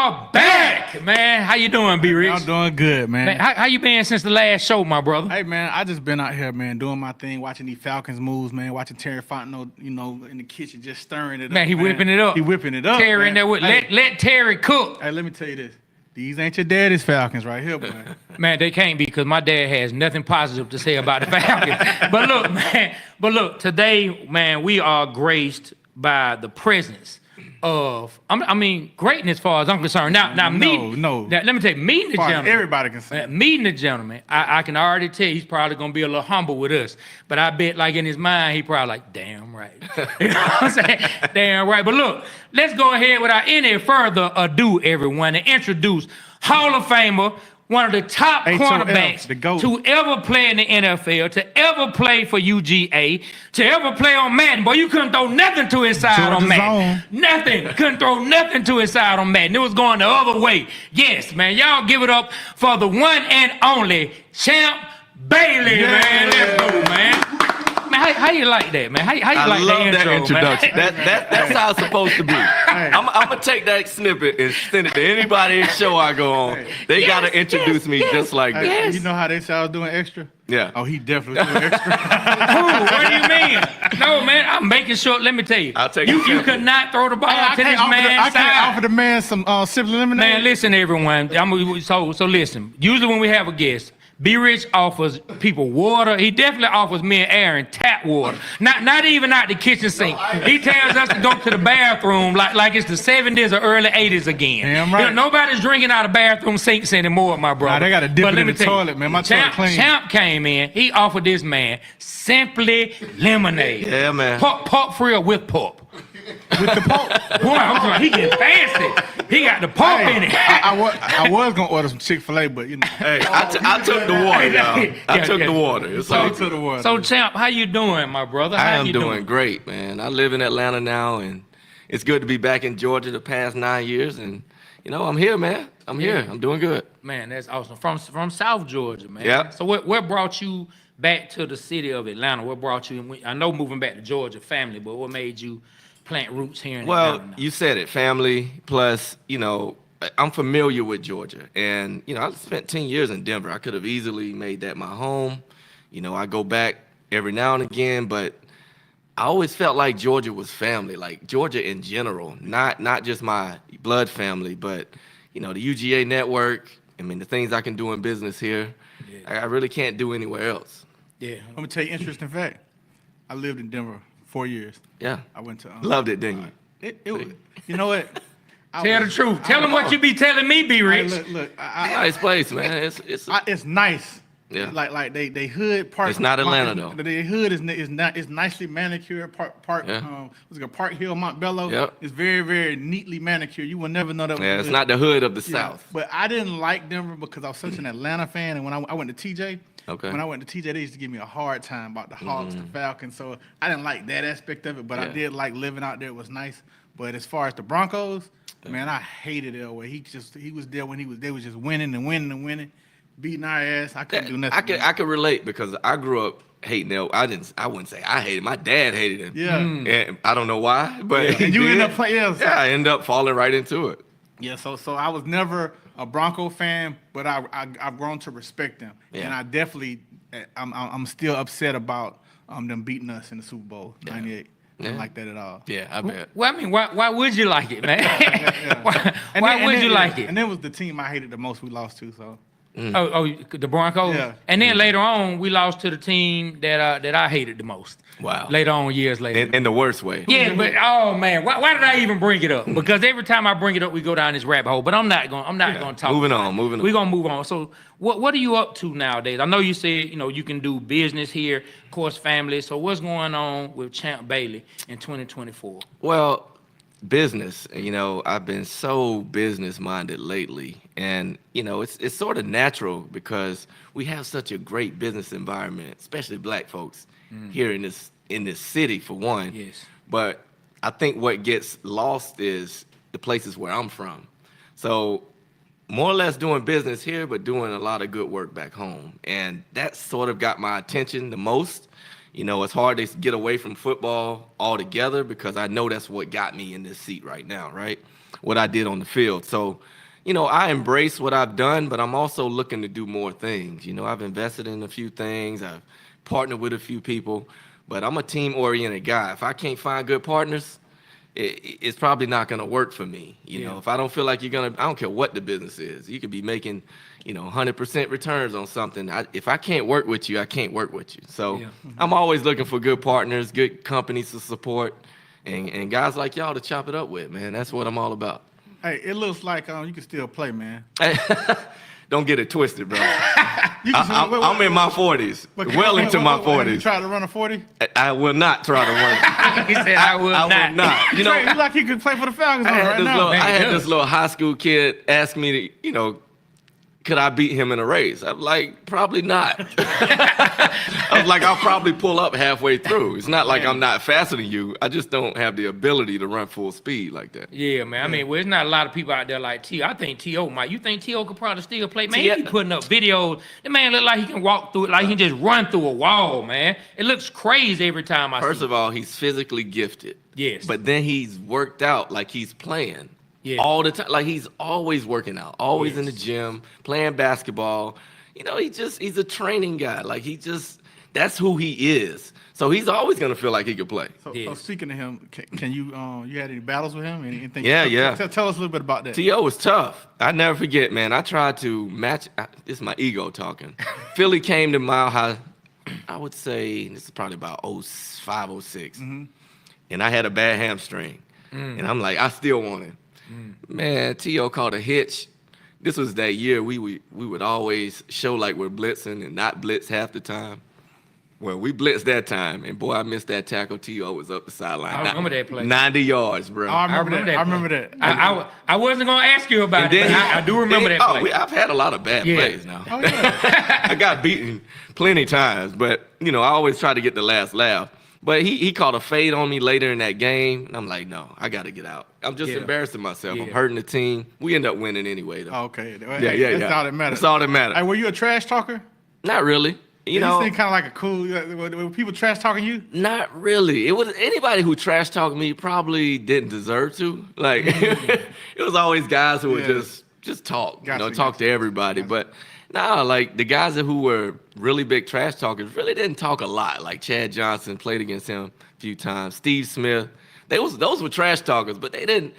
are back, man. How you doing, B. Rich? I'm doing good, man. How you been since the last show, my brother? Hey, man, I just been out here, man, doing my thing, watching these Falcons moves, man, watching Terry Fontenot, in the kitchen, just stirring it up. Man, he whipping it up. He whipping it up, Terry man. in there with, Hey. let Terry cook. Hey, let me tell you this. These ain't your daddy's Falcons right here, boy. Man, they can't be because my dad has nothing positive to say about the Falcons. But look, today, man, we are graced by the presence of, greatness as far as I'm concerned. Now, let me tell you, meeting the gentleman. Everybody can say. Meeting the gentleman, I can already tell he's probably going to be a little humble with us. But I bet, like, in his mind, he probably like, damn right. You know what I'm saying? Damn right. But look, let's go ahead without any further ado, everyone, and introduce Hall of Famer, one of the top cornerbacks to ever play in the NFL, to ever play for UGA, to ever play on Madden. Boy, you couldn't throw nothing to his side on Madden. Nothing. Couldn't throw nothing to his side on Madden. It was going the other way. Yes, man. Y'all give it up for the one and only Champ Bailey, man. Let's go, man. Man, how you like that, man? How you like that intro, that introduction. Man? That's how it's supposed to be. I'm gonna take that snippet and send it to anybody show I go on. They gotta introduce me just like that. Hey, you know how they say I was doing extra? Yeah. Oh, he definitely doing extra. Who? What do you mean? No, man, I'm making sure. Let me tell you. I'll take you. it. You could not throw the ball to this I man's can't offer side. the man some simple lemonade. Man, listen, everyone. So listen. Usually when we have a guest, B. Rich offers people water. He definitely offers me and Aaron tap water. Not even out the kitchen sink. He tells us to go to the bathroom like it's the 70s or early 80s again. Damn right. You know, nobody's drinking out of bathroom sinks anymore, my brother. Nah, they got to dip But it let in me the tell you, toilet, man. My toilet clean. Champ came in. He offered this man simply lemonade. Yeah, man. Pulp free or with pulp? With the pulp. Boy, I'm talking, he getting fancy. He got the pulp in it. I was going to order some Chick-fil-A, but, you know. Hey, I took the water, y'all. I took the water. It's all took the water. So, Champ, how you doing, my brother? I How am you doing great, man. I live in Atlanta now, and it's good to be back in Georgia the past 9 years. And, I'm here, man. I'm here. I'm doing good. Man, that's awesome. From South Georgia, man. Yeah. So what brought you back to the city of Atlanta? What brought you? I know moving back to Georgia, family, but what made you plant roots here in Atlanta? Well, you said it, family. Plus, I'm familiar with Georgia, and I spent 10 years in Denver. I could have easily made that my home. I go back every now and again, but I always felt like Georgia was family, like Georgia in general, not just my blood family, but the UGA network. I mean, the things I can do in business here, I really can't do anywhere else. Yeah. Let me tell you an interesting fact. I lived in Denver 4 years. Yeah. I went to Loved it, didn't you? It was, you know what? Tell the truth. Tell them what you be telling me, B. Rich. Look, Nice place, man. it's nice. Yeah. Like they hood part. It's not Atlanta though. The hood is nicely manicured. Park Yeah. Park Hill, Montbello. Yep. It's very, very neatly manicured. You will never know that. Yeah, was it's not the hood of the Yeah. South. But I didn't like Denver because I was such an Atlanta fan, and when I went to TJ. Okay. When I went to TJ, they used to give me a hard time about the Hawks, the Falcons. So I didn't like that aspect of it, but I did like living out there. It was nice. But as far as the Broncos, man, I hated Elway. He was there when they was just winning and winning and winning, beating our ass. I couldn't do nothing. I could relate because I grew up hating Elway. I wouldn't say I hated him. My dad hated him. Yeah. And I don't know why, but And you did. end up playing. Yeah, I ended up falling right into it. Yeah, so I was never a Bronco fan, but I've grown to respect them, and I definitely I'm still upset about them beating us in the Super Bowl '98. I don't like that at all. Yeah, I bet. Well, I mean, why would you like it, man? And Why then- would and you then- like it? And then was the team I hated the most we lost to. So Oh, the Broncos. Yeah. And then later on, we lost to the team that I hated the most. Wow. Later on, years later. In the worst way. Yeah, but oh man, why did I even bring it up? Because every time I bring it up, we go down this rabbit hole. But I'm not gonna talk. Moving about on, it. moving on. We're gonna move on. So what are you up to nowadays? I know you said you can do business here, of course, family. So what's going on with Champ Bailey in 2024? Well, business. I've been so business minded lately, and it's sort of natural because we have such a great business environment, especially Black folks here in this city for one. Yes. But I think what gets lost is the places where I'm from. So more or less doing business here, but doing a lot of good work back home, and that sort of got my attention the most. It's hard to get away from football altogether because I know that's what got me in this seat right now, right? What I did on the field. So I embrace what I've done, but I'm also looking to do more things. I've invested in a few things. I've partnered with a few people, but I'm a team-oriented guy. If I can't find good partners, it's probably not going to work for me. If I don't feel like I don't care what the business is. You could be making, 100% returns on something. If I can't work with you, I can't work with you. So I'm always looking for good partners, good companies to support, and guys like y'all to chop it up with, man. That's what I'm all about. Hey, it looks like you can still play, man. Don't get it twisted, bro. I'm in my 40s, well into my 40s. You try to run a 40? I will not try to run. He said, I will not. will not. You like he could play for the Falcons I right now. I had this little high school kid ask me to, could I beat him in a race? I'm like, probably not. I was like, I'll probably pull up halfway through. It's not like I'm not faster than you. I just don't have the ability to run full speed like that. Yeah, man. I mean, there's not a lot of people out there like T.O. I think T.O. might. You think T.O. could probably still play? Man, he be putting up videos. The man look like he can walk through it, like he can just run through a wall, man. It looks crazy every time I see it. First of all, he's physically gifted. Yes. But then he's worked out like he's playing. Yeah. All the time. Like he's always working out, always in the gym, playing basketball. He's a training guy. Like that's who he is. So he's always gonna feel like he could play. So speaking of him, can you you had any battles with him? Anything? Yeah. Tell us a little bit about that. T.O. was tough. I never forget, man. I tried to match. This is my ego talking. Philly came to Mile High. I would say this is probably about 05, 06. And I had a bad hamstring. And I'm like, I still want him. Man, T.O. caught a hitch. This was that year we would always show like we're blitzing and not blitz half the time. Well, we blitzed that time, and boy, I missed that tackle. T.O. was up the sideline. I remember that play. 90 yards, bro. I remember that. I wasn't gonna ask you about it, but I do remember that play. I've had a lot of bad plays now. Oh, yeah. I got beaten plenty times, but I always try to get the last laugh. But he caught a fade on me later in that game, and I'm like, no, I got to get out. I'm just embarrassing myself. I'm hurting the team. We end up winning anyway, though. Okay. Yeah. That's all that matters. That's all that matters. Hey, were you a trash talker? Not really. You know, seem kind of like a cool. Were people trash talking you? Not really. It was anybody who trash talked me probably didn't deserve to. Like it was always guys who would just talk, talk to everybody. But nah, like the guys who were really big trash talkers really didn't talk a lot. Like Chad Johnson, played against him a few times. Steve Smith, those were trash talkers, but they didn't.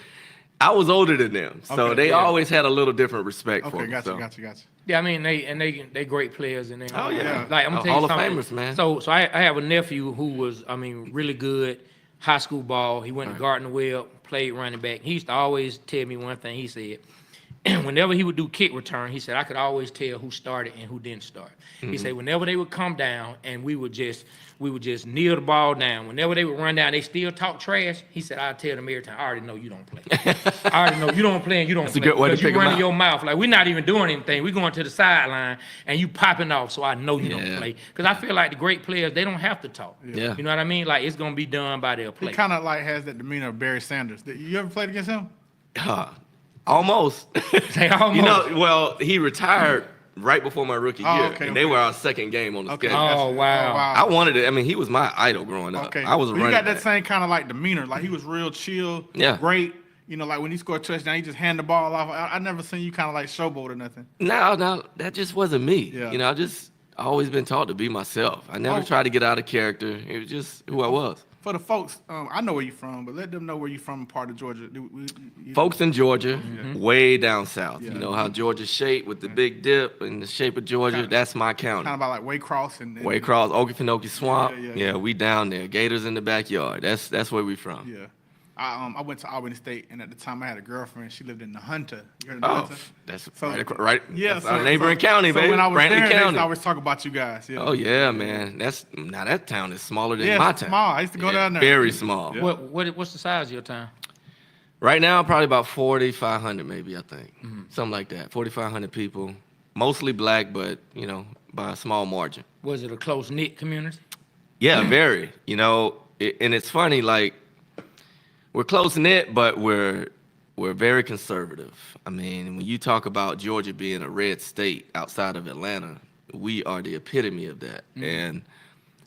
I was older than them, so they always had a little different respect for me. Gotcha. Yeah, I mean they great players and they. Oh yeah, like I'm gonna tell Hall you of something. Famers, man. So I have a nephew who was really good high school ball. He went to Gardner Webb, played running back. He used to always tell me one thing. He said, whenever he would do kick return, he said I could always tell who started and who didn't start. He said whenever they would come down and we would just kneel the ball down. Whenever they would run down, they still talk trash. He said I'd tell them every time, I already know you don't play. I already know you don't play and you don't play. That's a good way to because you pick 'em running out. your mouth like we're not even doing anything. We're going to the sideline and you popping off, so I know you don't play. Because I feel like the great players, they don't have to talk. Yeah. You know what I mean? Like it's gonna be done by their play. He kind of like has that demeanor of Barry Sanders. You ever played against him? Almost. Say almost. Well, he retired right before my rookie year, and they were our second game on the schedule. Oh wow. I wanted it. I mean, he was my idol growing up. Okay. I was a But running you got that back. same kind of like demeanor. Like he was real chill. Yeah. Great. You know, like when he scored a touchdown, he just hand the ball off. I never seen you kind of like showboat or nothing. No, that just wasn't me. Yeah. I just always been taught to be myself. I never tried to get out of character. It was just who I was. For the folks, I know where you're from, but let them know where you're from, part of Georgia. Folks in Georgia, way down south. Yeah. You know how Georgia's shaped with the big dip and the shape of Georgia. That's my county. Kind of about like Waycross and Waycross, Okefenokee Swamp. Yeah. We down there. Gators in the backyard. That's where we from. Yeah. I went to Albany State, and at the time I had a girlfriend. She lived in the Hunter. You heard of the Oh, Hunter? that's So- right. Yeah, That's our neighboring county, baby. So when I was Brantley there, they County. used to always talk about you guys. Yeah. Oh yeah, man. Now that town is smaller than Yeah, my it's town. small. I used to go down there. Very small. Yeah. What's the size of your town? Right now, probably about 4,500, maybe I think, something like that. 4,500 people, mostly black, but by a small margin. Was it a close knit community? Yeah, very. And it's funny, like we're close knit, but we're very conservative. I mean, when you talk about Georgia being a red state outside of Atlanta, we are the epitome of that. And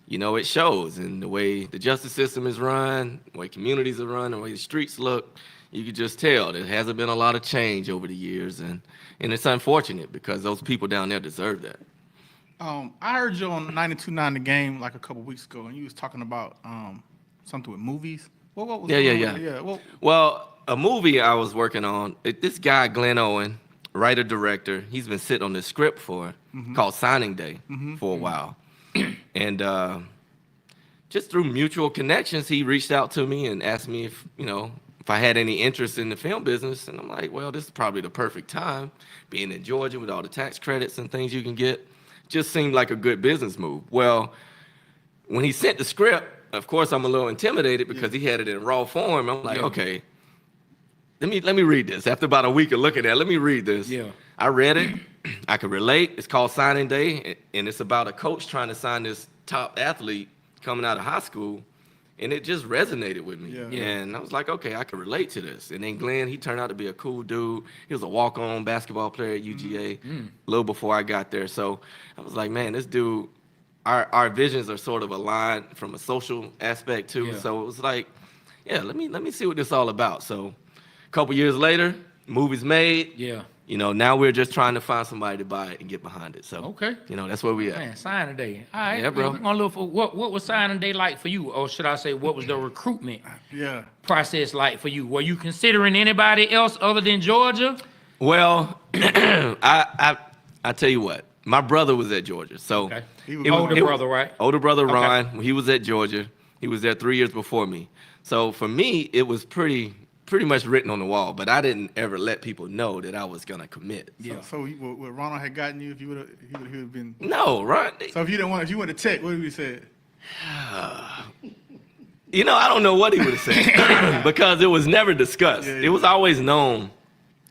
it shows in the way the justice system is run, the way communities are run, the way the streets look. you could just tell there hasn't been a lot of change over the years, and it's unfortunate because those people down there deserve that. I heard you on 92.9 The Game like a couple weeks ago, and you was talking about something with movies. What was going on? Yeah. Well, a movie I was working on, this guy, Glenn Owen, writer-director, he's been sitting on this script called Signing Day for a while. And just through mutual connections, he reached out to me and asked me if I had any interest in the film business. And I'm like, well, this is probably the perfect time, being in Georgia with all the tax credits and things you can get. Just seemed like a good business move. Well, when he sent the script, of course, I'm a little intimidated because he had it in raw form. I'm like, okay, let me read this. After about a week of looking at it, let me read this. Yeah. I read it. I could relate. It's called Signing Day, and it's about a coach trying to sign this top athlete coming out of high school, and it just resonated with me. Yeah. And I was like, okay, I can relate to this. And then Glenn, he turned out to be a cool dude. He was a walk-on basketball player at UGA a little before I got there. So I was like, man, this dude, our visions are sort of aligned from a social aspect too. Yeah. So it was like, yeah, let me see what this is all about. So a couple years later, movie's made. Yeah. Now we're just trying to find somebody to buy it and get behind it. So Okay. that's where we at. Man, signing day. All right. Yeah, bro. We're gonna look for what was signing day like for you, or should I say, what was the recruitment process like for you? Were you considering anybody else other than Georgia? Well, I tell you what, my brother was at Georgia, so Okay. Older brother, right? Older brother Okay. Ron, he was at Georgia. He was there 3 years before me. So for me, it was pretty much written on the wall. But I didn't ever let people know that I was gonna commit. Yeah. So what Ronald had gotten you, if you would have been. No, Ron. So if you went to Tech, what would you say? I don't know what he would have said because it was never discussed. Yeah. It was always known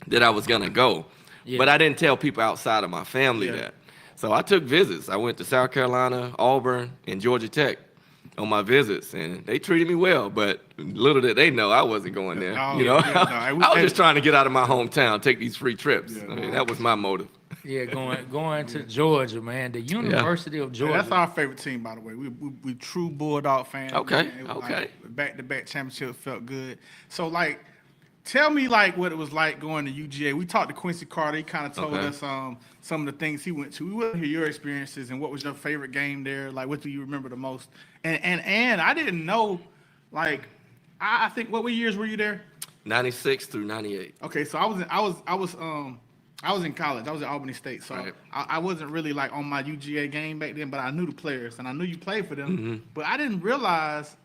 that I was gonna go, Yeah. but I didn't tell people outside of my family that. So I took visits. I went to South Carolina, Auburn, and Georgia Tech on my visits, and they treated me well. But little did they know I wasn't going there. No, I was just trying to get out of my hometown, take these free trips. Yeah. I mean, that was my motive. Yeah, going to Georgia, man. The University of Georgia. That's our favorite team, by the way. We true Bulldog fans. Okay, man. It was okay. Like, back-to-back championships felt good. So, like, tell me, like, what it was like going to UGA. We talked to Quincy Carter. He kind of told us some of the things he went to. We want to hear your experiences and what was your favorite game there. Like, what do you remember the most? And I didn't know, like, I think, what years were you there? 96 through 98. Okay, so I was in college. I was at Albany State, so Right. I wasn't really like on my UGA game back then. But I knew the players, and I knew you played for them. Mm-hmm. But I didn't realize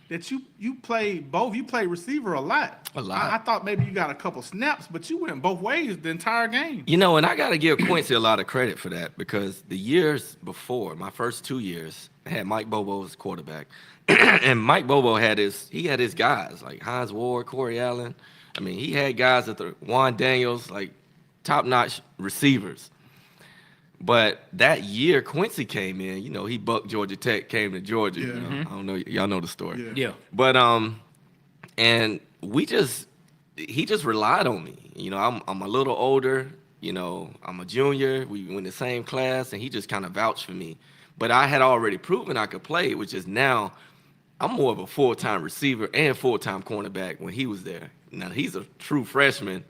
that you played both. You played receiver a lot. A lot. I thought maybe you got a couple snaps, but you went both ways the entire game. And I got to give Quincy a lot of credit for that because the years before, my first 2 years, I had Mike Bobo as quarterback. And Mike Bobo had his guys like Hines Ward, Corey Allen. I mean, he had guys at the Juan Daniels, like top-notch receivers. But that year, Quincy came in. He bucked Georgia Tech, came to Georgia. Yeah. I don't know, y'all know the story. Yeah. Yeah. But and he just relied on me. I'm a little older. I'm a junior. We were in the same class, and he just kind of vouched for me. But I had already proven I could play, which is now I'm more of a full-time receiver and full-time cornerback when he was there. Now he's a true freshman.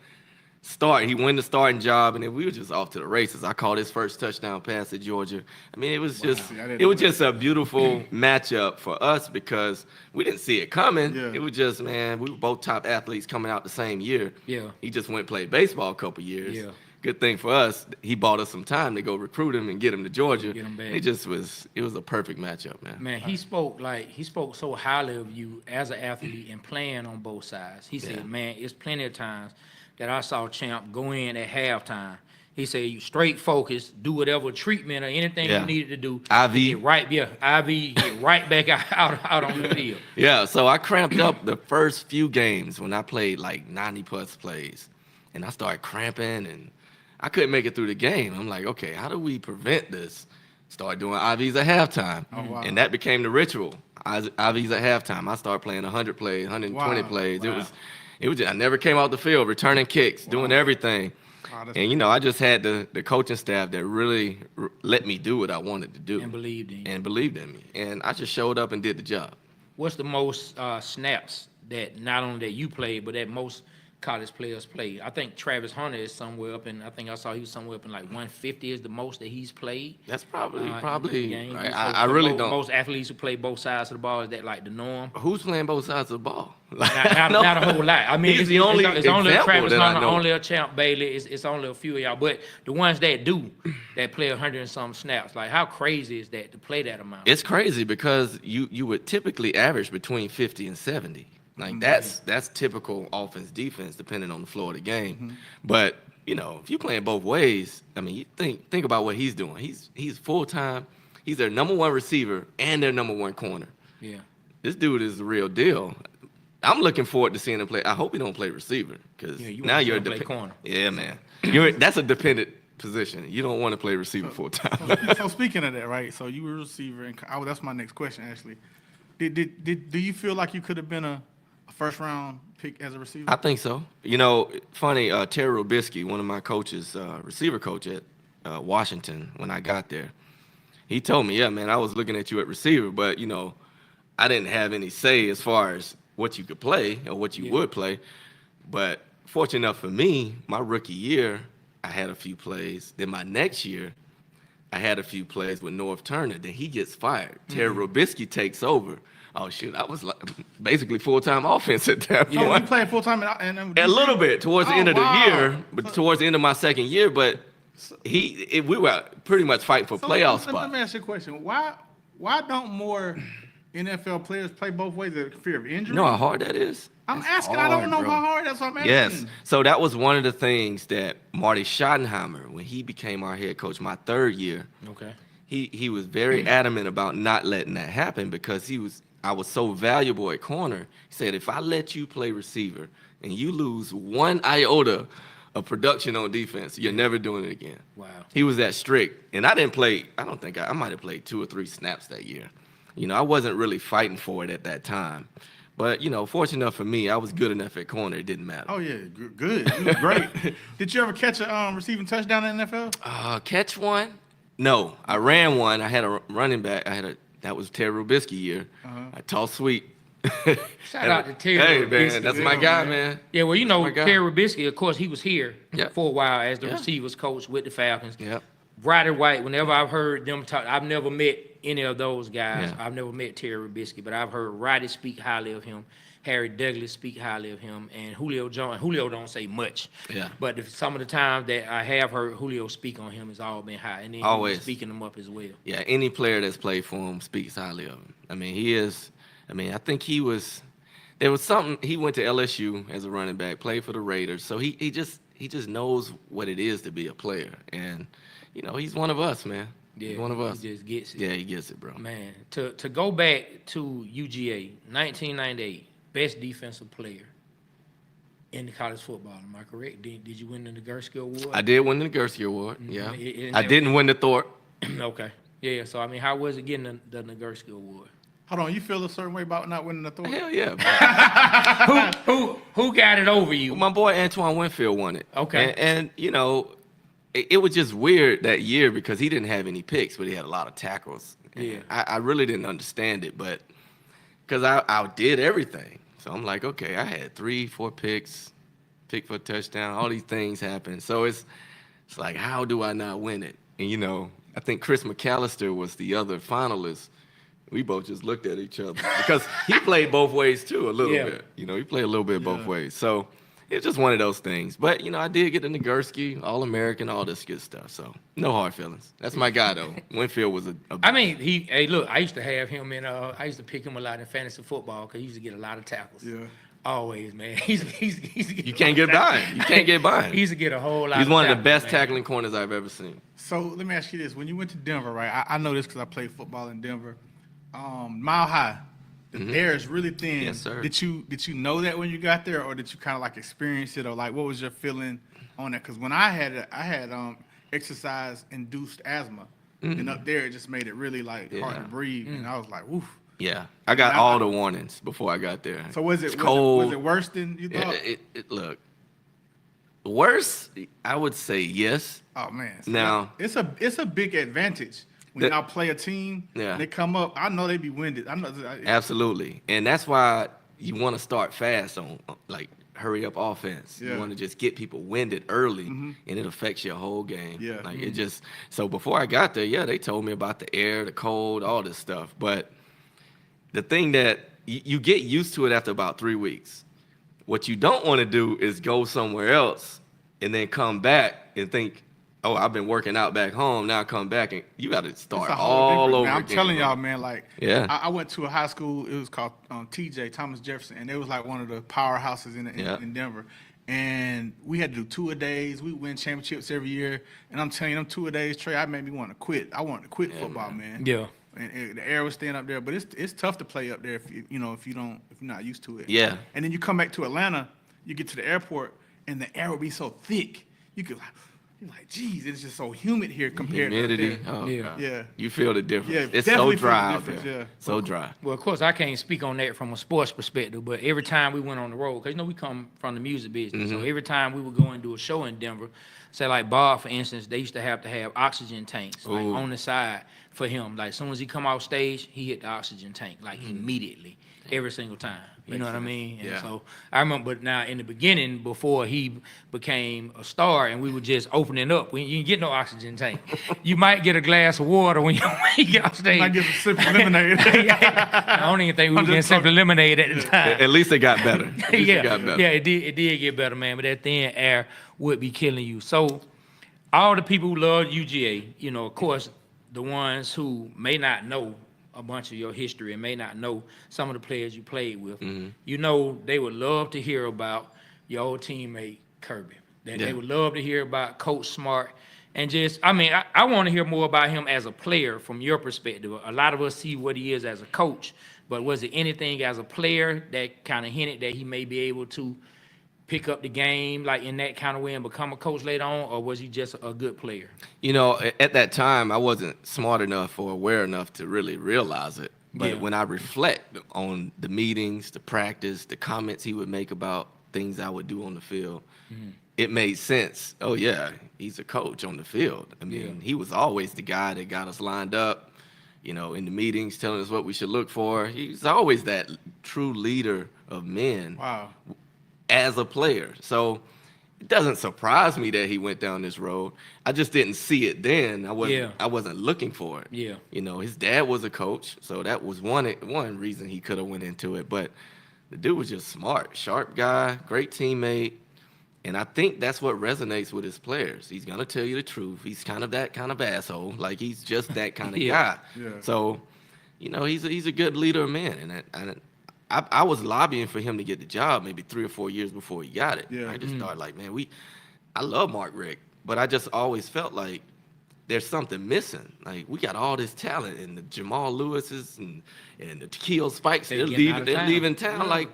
He won the starting job, and then we were just off to the races. I caught his first touchdown pass at Georgia. I mean, it was just a beautiful matchup for us because we didn't see it coming. Yeah. It was just, man, we were both top athletes coming out the same year. Yeah. He just went and played baseball a couple years. Yeah. Good thing for us, he bought us some time to go recruit him and get him to Georgia. Get him back. It was a perfect matchup, man. Man, he spoke so highly of you as an athlete and playing on both sides. He said, man, it's plenty of times that I saw Champ go in at halftime. He said, you straight focus, do whatever treatment or anything you needed to do. IV. Get right back out on the field. Yeah, so I cramped up the first few games when I played like 90-plus plays. And I started cramping, and I couldn't make it through the game. I'm like, okay, how do we prevent this? Started doing IVs at halftime. Oh, wow. And that became the ritual. IVs at halftime. I started playing 100 plays, 120 Wow. plays. Wow. It was just, I never came out the field, returning kicks, doing everything. Wow, that's And, I just had the coaching staff that really let me do what I wanted to do. And believed in you. And believed in me. And I just showed up and did the job. What's the most snaps that not only that you played, but that most college players play. I think Travis Hunter is somewhere up in. I think I saw he was somewhere up in like 150 is the most that he's played. That's probably game. right. So I really don't. Most athletes who play both sides of the ball, is that like the norm? Who's playing both sides of the ball? Not a whole lot. I mean, He's it's the only it's only a example Travis that I Hunter, know. only a Champ Bailey. It's only a few of y'all, but the ones that do, that play 100 and some snaps, like how crazy is that to play that amount? It's crazy because you would typically average between 50 and 70. Like that's typical offense defense depending on the floor of the game. But if you're playing both ways, I mean, you think about what he's doing. He's full time. He's their number one receiver and their number one corner. Yeah. This dude is the real deal. I'm looking forward to seeing him play. I hope he don't play receiver because now you're play corner. Yeah, man. That's a dependent position. You don't want to play receiver full time. So speaking of that, right? So you were a receiver, and that's my next question actually. Do you feel like you could have been a first round pick as a receiver? I think so. Funny, Terry Robisky, one of my coaches, receiver coach at Washington when I got there, he told me, yeah, man, I was looking at you at receiver, but, I didn't have any say as far as what you could play or what you would play. But fortunate enough for me, my rookie year, I had a few plays. Then my next year, I had a few plays with North Turner. Then he gets fired. Terry Robisky takes over. Oh, shoot, I was like basically full-time offense at that point. So you played full-time? A little bit towards the end of the year, but towards the end of my second year. But we were pretty much fighting for playoff spots. Let me ask you a question. Why don't more NFL players play both ways out of fear of injury? You know how hard that is? I'm asking. I don't know how hard. That's what I'm asking. Yes. So that was one of the things that Marty Schottenheimer, when he became our head coach my third year, Okay. he was very adamant about not letting that happen because I was so valuable at corner. He said, if I let you play receiver and you lose one iota of production on defense, you're never doing it again. Wow. He was that strict. And I didn't play, I don't think I might have played 2 or 3 snaps that year. I wasn't really fighting for it at that time. But, fortunate enough for me, I was good enough at corner. It didn't matter. Oh, yeah. Good. You was great. Did you ever catch a receiving touchdown in the NFL? Catch one? No. I ran one. I had a running back. That was Terry Robisky year. I tossed sweet. Shout out to Terry Hey, Robisky. man, that's my guy, man. Yeah, well, my guy. Terry Robisky, of course, he was here Yep. for a while as the Yeah. receivers coach with the Falcons. Yep. Roddy White, whenever I've heard them talk, I've never met any of those guys. Yeah. I've never met Terry Robisky, but I've heard Roddy speak highly of him, Harry Douglas speak highly of him, and Julio Jones. Julio don't say much. Yeah. But some of the times that I have heard Julio speak on him has all been high, and then he Always. was speaking him up as well. Yeah, any player that's played for him speaks highly of him. I mean, I think there was something, he went to LSU as a running back, played for the Raiders, so he just knows what it is to be a player. And, he's one of us, man. Yeah, He's one of us. He just gets it. Yeah, he gets it, bro. Man, to go back to UGA, 1998, best defensive player in the college football. Am I correct? Did you win the Nagurski Award? I did win the Nagurski Award, yeah. It- I didn't win the Thorpe. Okay. Yeah, so, I mean, how was it getting the Nagurski Award? Hold on. You feel a certain way about not winning the Thor? Hell yeah, bro. Who got it over you? My boy Antoine Winfield won it. Okay. And it was just weird that year because he didn't have any picks, but he had a lot of tackles. Yeah. I really didn't understand it, but because I did everything. So I'm like, okay, I had 3-4 picks, pick for a touchdown, all these things happen. So it's like, how do I not win it? And, I think Chris McAllister was the other finalist. We both just looked at each other because he played both ways too a little bit. He played a little bit both ways. So it's just one of those things. But, I did get the Nagurski, All-American, all this good stuff. So no hard feelings. That's my guy, though. Winfield was I mean, hey, look, I used to have him in, I used to pick him a lot in fantasy football because he used to get a lot of tackles. Yeah. Always, man. you can't get by him. You can't get by him. He used to get a whole lot He's of one of the tackles, best man. tackling corners I've ever seen. So let me ask you this: when you went to Denver, right? I know this because I played football in Denver. Mile High, the air is really thin. Yes, sir. Did you know that when you got there, or did you kind of like experience it, or like what was your feeling on that? Because when I had exercise-induced asthma, and up there it just made it really like hard to breathe, and I was like, woof. Yeah, I got all the warnings before I got there. So was It's it cold? was it worse than you thought? Look, worse, I would say yes. Oh man! Now- it's a big advantage when y'all play a team. Yeah. They come up. I know they be winded. I know. Absolutely. And that's why, you want to start fast on like hurry up offense. Yeah. You want to just get people winded early, and it affects your whole game. Yeah. Like it just. So before I got there, yeah, they told me about the air, the cold, all this stuff. But the thing that you get used to it after about 3 weeks. What you don't want to do is go somewhere else and then come back and think, oh, I've been working out back home. Now I come back and you got to start all over man. I'm again, telling bro. y'all, man, like, Yeah. I went to a high school. It was called TJ, Thomas Jefferson, and it was like one of the powerhouses in Denver. And we had to do tour-a-days. We win championships every year. And I'm telling you, them tour-a-days, Trey, I made me want to quit. I wanted to quit football, man. Yeah. And the air was staying up there, but it's tough to play up there if if you're not used to it. Yeah. And then you come back to Atlanta, you get to the airport, and the air will be so thick. You're like, geez, it's just so humid here compared Humidity. to up Oh, Yeah. God. Yeah. You feel the difference. Yeah, It's so definitely feel the dry out there. difference, yeah. So dry. Well, of course, I can't speak on that from a sports perspective, but every time we went on the road, because we come from the music business, so every time we would go and do a show in Denver, say like Bob, for instance, they used to have oxygen tanks like Ooh. on the side for him. Like as soon as he come off stage, he hit the oxygen tank like immediately, every single time. You know what I mean? And Yeah. so I remember, but now in the beginning, before he became a star, and we were just opening up, you didn't get no oxygen tank. You might get a glass of water when you get off stage. Might get a sip of lemonade. I don't even think we were getting simply lemonade at the time. At least it got better. At least it got better. Yeah, it did get better, man. But that thin air would be killing you. So, all the people who love UGA, of course, the ones who may not know a bunch of your history and may not know some of the players you played with, they would love to hear about your old teammate Kirby. They would love to hear about Coach Smart. And just, I want to hear more about him as a player from your perspective. A lot of us see what he is as a coach, but was it anything as a player that kind of hinted that he may be able to pick up the game like in that kind of way and become a coach later on, or was he just a good player? At that time, I wasn't smart enough or aware enough to really realize it. But when I reflect on the meetings, the practice, the comments he would make about things I would do on the field, it made sense. Oh, yeah, he's a coach on the field. He was always the guy that got us lined up, in the meetings, telling us what we should look for. He's always that true leader of men. Wow. As a player. So it doesn't surprise me that he went down this road. I just didn't see it then. I wasn't looking for it. Yeah. His dad was a coach, so that was one reason he could have went into it. But the dude was just smart, sharp guy, great teammate. And I think that's what resonates with his players. He's gonna tell you the truth. He's kind of that kind of asshole. Like he's just that kind of guy. Yeah. So, he's a good leader of men. And I was lobbying for him to get the job maybe 3 or 4 years before he got it. Yeah. I just thought like, man, I love Mark Richt, but I just always felt like there's something missing. Like we got all this talent, and the Jamal Lewis's and the Keel Spikes, they're leaving town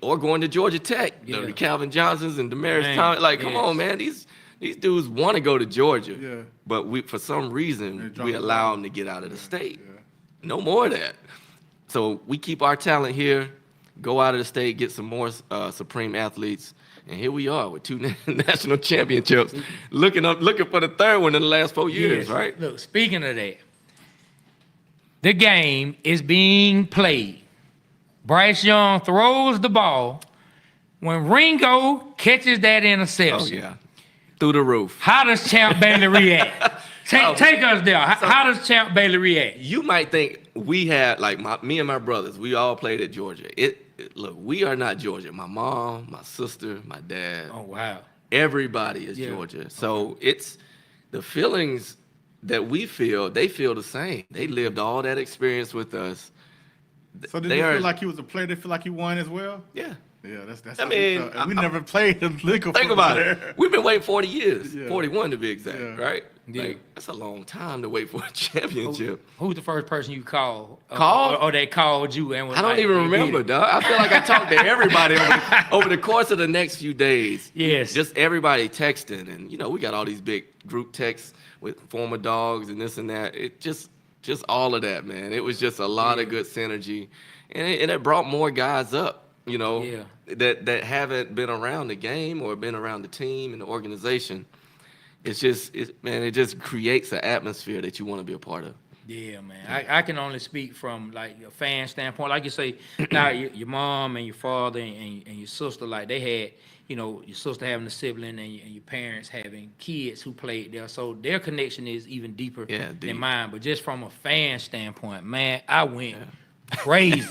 or going to Georgia Tech. The Calvin Johnsons and Damaris Thomas. Like, come on, man, these dudes want to go to Georgia. Yeah. But for some reason we them allow out. them to get out of the state. Yeah. No more of that. So we keep our talent here, go out of the state, get some more supreme athletes, and here we are with 2 national championships, looking for the third one in the last 4 years, right? Look, speaking of that, the game is being played. Bryce Young throws the ball. When Ringo catches that interception, Oh yeah, through the roof. how does Champ Bailey react? Take us there. How does Champ Bailey react? You might think we had me and my brothers. We all played at Georgia. Look, we are not Georgia. My mom, my sister, my dad. Oh, wow. Everybody is Georgia. So it's the feelings that we feel. They feel the same. They lived all that experience with us. So did you feel like he was a player? Did you feel like he won as well? Yeah. Yeah, that's. I mean, we never played a lick of Think about football. it. We've been waiting 40 years, Yeah. 41 to be exact, Yeah. right? Yeah. Like, that's a long time to wait for a championship. Who's the first person you called? Called? Or they called you and was I don't like, even "Hey, did remember, it." dog. I feel like I talked to everybody over the course of the next few days. Yes. Just everybody texting, and we got all these big group texts with former dogs and this and that. It just all of that, man. It was just a lot of good synergy, and it brought more guys up. That haven't been around the game or been around the team and the organization. It just creates an atmosphere that you want to be a part of. Yeah, man. I can only speak from like a fan standpoint. Like you say, now your mom and your father and your sister, like they had, your sister having a sibling and your parents having kids who played there. So their connection is even deeper than mine. But just from a fan standpoint, man, I went crazy.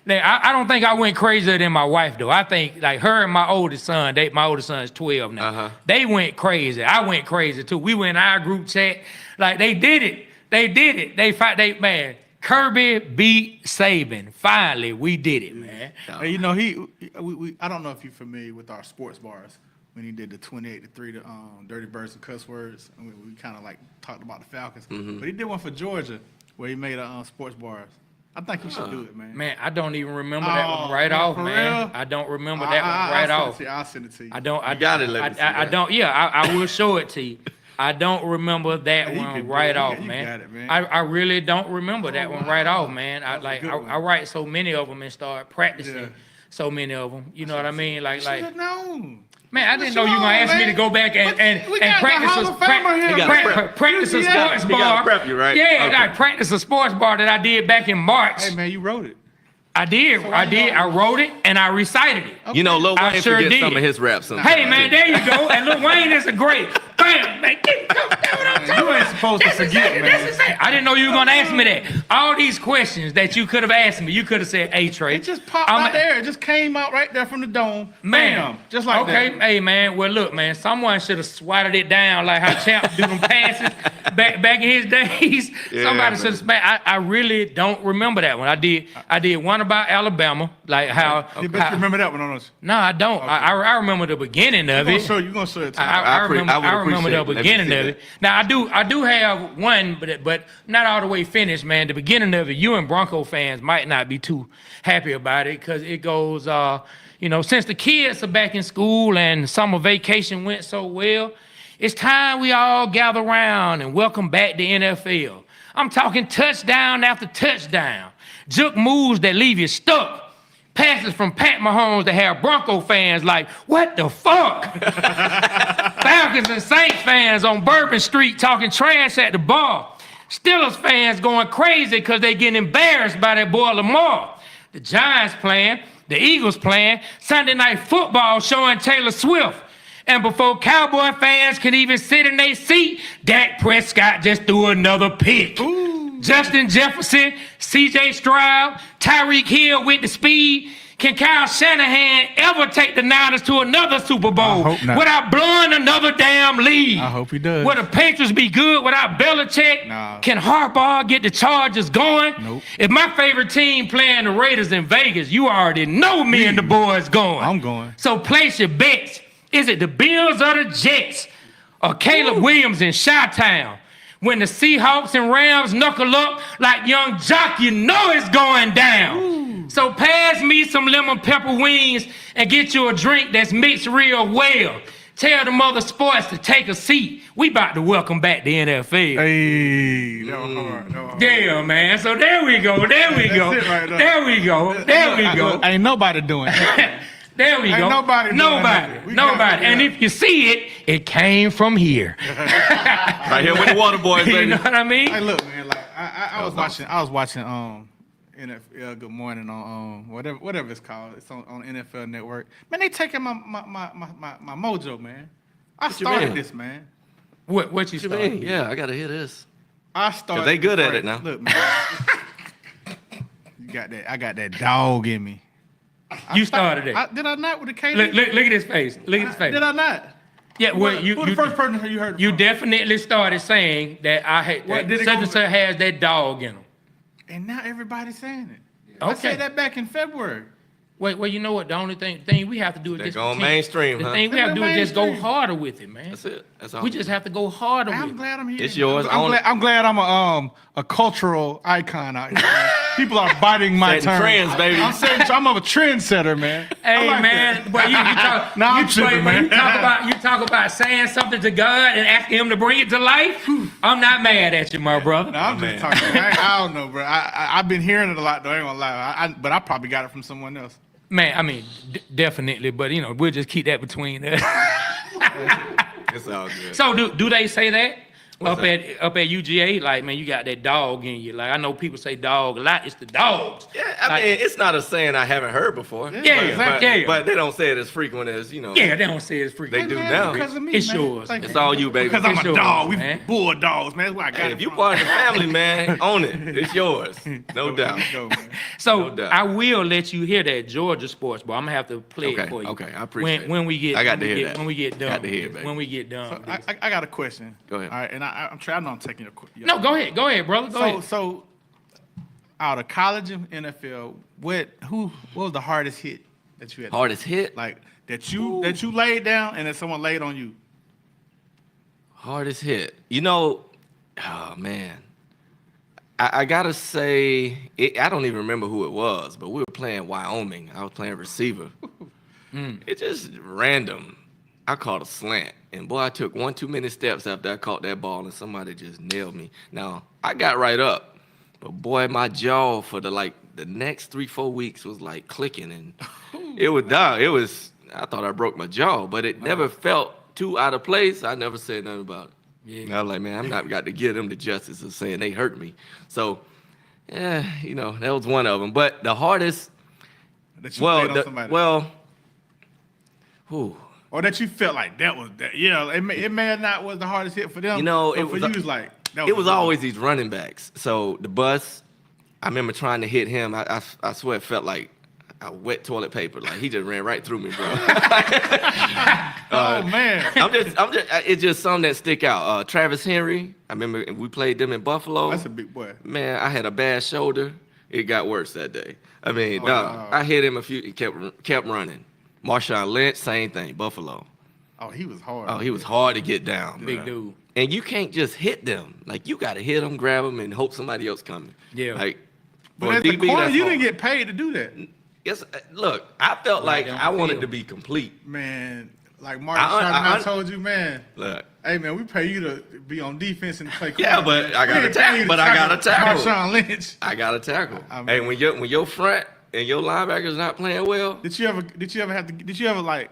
Now, I don't think I went crazier than my wife, though. I think, like, her and my oldest son, my oldest son is 12 now. They went crazy. I went crazy, too. We went in our group chat. Like, they did it. Man, Kirby beat Saban. Finally, we did it, man. Hey, I don't know if you're familiar with our sports bars. When he did the 28-3, the Dirty Birds and Cuss Words, and we kind of like talked about the Falcons. But he did one for Georgia where he made a sports bars. I think you should do it, man. Man, I don't even remember that one right off, man. I don't remember that one right off. I'll send it to you. I don't. You gotta let me see that. I don't. Yeah, I will show it to you. I don't remember that one right off, man. Got it, man. I really don't remember that one right off, man. I write so many of them and start practicing so many of them. You know what I mean? Like. known. Man, I didn't know you were gonna ask me to go back and practice a sports bar. He gotta prep you, right? Yeah, I practiced a sports bar that I did back in March. Hey, man, you wrote it. I did. I wrote it and I recited it. Okay. Lil Wayne sure forgets did. some of his raps. Hey, man, there you go. And Lil Wayne is a great. Bam, man. You ain't supposed to forget, man. I didn't know you were going to ask me that. All these questions that you could have asked me, you could have said, hey, Trey. It just popped out there. It just came out right there from the dome. Man. Bam, just like that. Okay, hey, man. Well, look, man, someone should have swatted it down like how Champ do them passes back in his days. Yeah, Somebody should have. I really don't remember that one. I did one about Alabama, like how. You bet you remember that one on us. No, I don't. Okay. I remember the beginning of it. You're gonna show it to me. I remember the beginning of it. Now I do have one, but not all the way finished, man. The beginning of it, you and Bronco fans might not be too happy about it because it goes, since the kids are back in school and summer vacation went so well, it's time we all gather around and welcome back the NFL. I'm talking touchdown after touchdown, juke moves that leave you stuck. Passes from Pat Mahomes that have Bronco fans like, what the fuck? Falcons and Saints fans on Bourbon Street talking trash at the bar. Steelers fans going crazy because they getting embarrassed by that boy Lamar. The Giants playing, the Eagles playing, Sunday Night Football showing Taylor Swift. And before Cowboy fans can even sit in their seat, Dak Prescott just threw another pick. Ooh. Justin Jefferson, C.J. Stroud, Tyreek Hill with the speed. Can Kyle Shanahan ever take the Niners to another Super Bowl without blowing another damn lead? I hope he does. Will the Patriots be good without Belichick? Nah. Can Harbaugh get the Chargers going? Nope. If my favorite team playing the Raiders in Vegas, you already know me and the boys going. I'm going. So place your bets. Is it the Bills or the Jets? Or Caleb Williams in Chi-Town? When the Seahawks and Rams knuckle up like young Jock, you know it's going down. Ooh. So pass me some lemon pepper wings and get you a drink that's mixed real well. Tell the mother sports to take a seat. We about to welcome back the NFL. Hey, that was hard. Yeah, man. So there we go. There we go. Right there we go. There we go. Ain't nobody doing it. There we go. Nobody. And if you see it, it came from here. Right here with the Water Boyz, baby. You know what I mean? Hey, look, man. Like I was watching NFL Good Morning on whatever it's called. It's on NFL Network. Man, they taking my mojo, man. I started this, man. What you started? Yeah, I gotta hear this. I started. They good at it now. Look, man. You got that. I got that dog in me. You started it. Did I not with the K? Look at his face. Look at his face. Did I not? Yeah, well, who the first person you heard? You definitely started saying that I had such has that dog in him. And now everybody's saying it. Okay. I said that back in February. Well, you know what? The only thing we have to do is just go mainstream. The thing we have to do is just go harder with it, man. That's it. That's all. We just have to go harder with it. I'm glad I'm here. It's yours. I'm glad I'm a cultural icon out here. People are biting my Setting term. trends, baby. I'm a trendsetter, man. Hey, man. But you talk about saying something to God and asking Him to bring it to life. I'm not mad at you, my brother. No, I'm just talking. I don't know, bro. I've been hearing it a lot, though. I ain't gonna lie. But I probably got it from someone else. Man, I mean, definitely, but we'll just keep that between us. It's all good. So do they say that? Up at UGA, like, man, you got that dog in you. Like, I know people say dog a lot. It's the dogs. Yeah, I Like, mean, it's not a saying I haven't heard before. Yeah. But they don't say it as frequent as, yeah, they don't say it's freaking. They do now. Because of me, It's man. yours. Like, It's all you, baby. because I'm It's a yours, dog. We man. bulldogs, man. That's where I got Hey, it if you from. part of the family, man, own it. It's yours. No doubt. Go, man. So No doubt. I will let you hear that Georgia sports, but I'm gonna have to play it for you. Okay, I appreciate it. When we get, I got to when we hear get- that. When we get done, Got to hear it, baby. when we get done. So with this. I got a question. Go ahead. All right, and I'm trying. I know I'm taking your. No, go ahead, brother. Go ahead. So, out of college and NFL, what was the hardest hit that you had? Hardest hit? Like that you laid down and then someone laid on you. Hardest hit. You know, oh, man. I got to say, I don't even remember who it was, but we were playing Wyoming. I was playing receiver. It's just random. I caught a slant. And, boy, I took 1 too many steps after I caught that ball, and somebody just nailed me. Now, I got right up. But, boy, my jaw for the next 3-4 weeks was, like, clicking. And it was down. I thought I broke my jaw, but it never felt too out of place. I never said nothing about it. Yeah. I was like, man, I'm not got to give them the justice of saying they hurt me. So, yeah, that was one of them. But the hardest, That you laid on somebody. Or that you felt like that was that. Yeah, it may not was the hardest hit for them. But it for you, it's like that it was always these running backs. So the bus, I remember trying to hit him. I swear it felt like a wet toilet paper. Like he just ran right through me, bro. Oh man. It's just some that stick out. Travis Henry, I remember we played them in Buffalo. That's a big boy. Man, I had a bad shoulder. It got worse that day. I mean, wow. I hit him a few. He kept running. Marshawn Lynch, same thing. Buffalo. Oh, he was hard. Oh, he was hard to get down. Big bruh. dude. And you can't just hit them. Like you got to hit them, grab them, and hope somebody else coming. Yeah. Like, But for a as the DB, corner, that's you hard. didn't get paid to do that. Yes, look, I felt like down I the wanted field. to be complete. Man, like Martin I Sharp told you, man. Look, Hey man, we pay you to be on defense and play. Yeah, corner, but man. I gotta We ain't tackle- paying you but to I gotta tackle. Marshawn Lynch. I got to tackle. I mean- Hey, when your front and your linebackers not playing well, Did you ever like?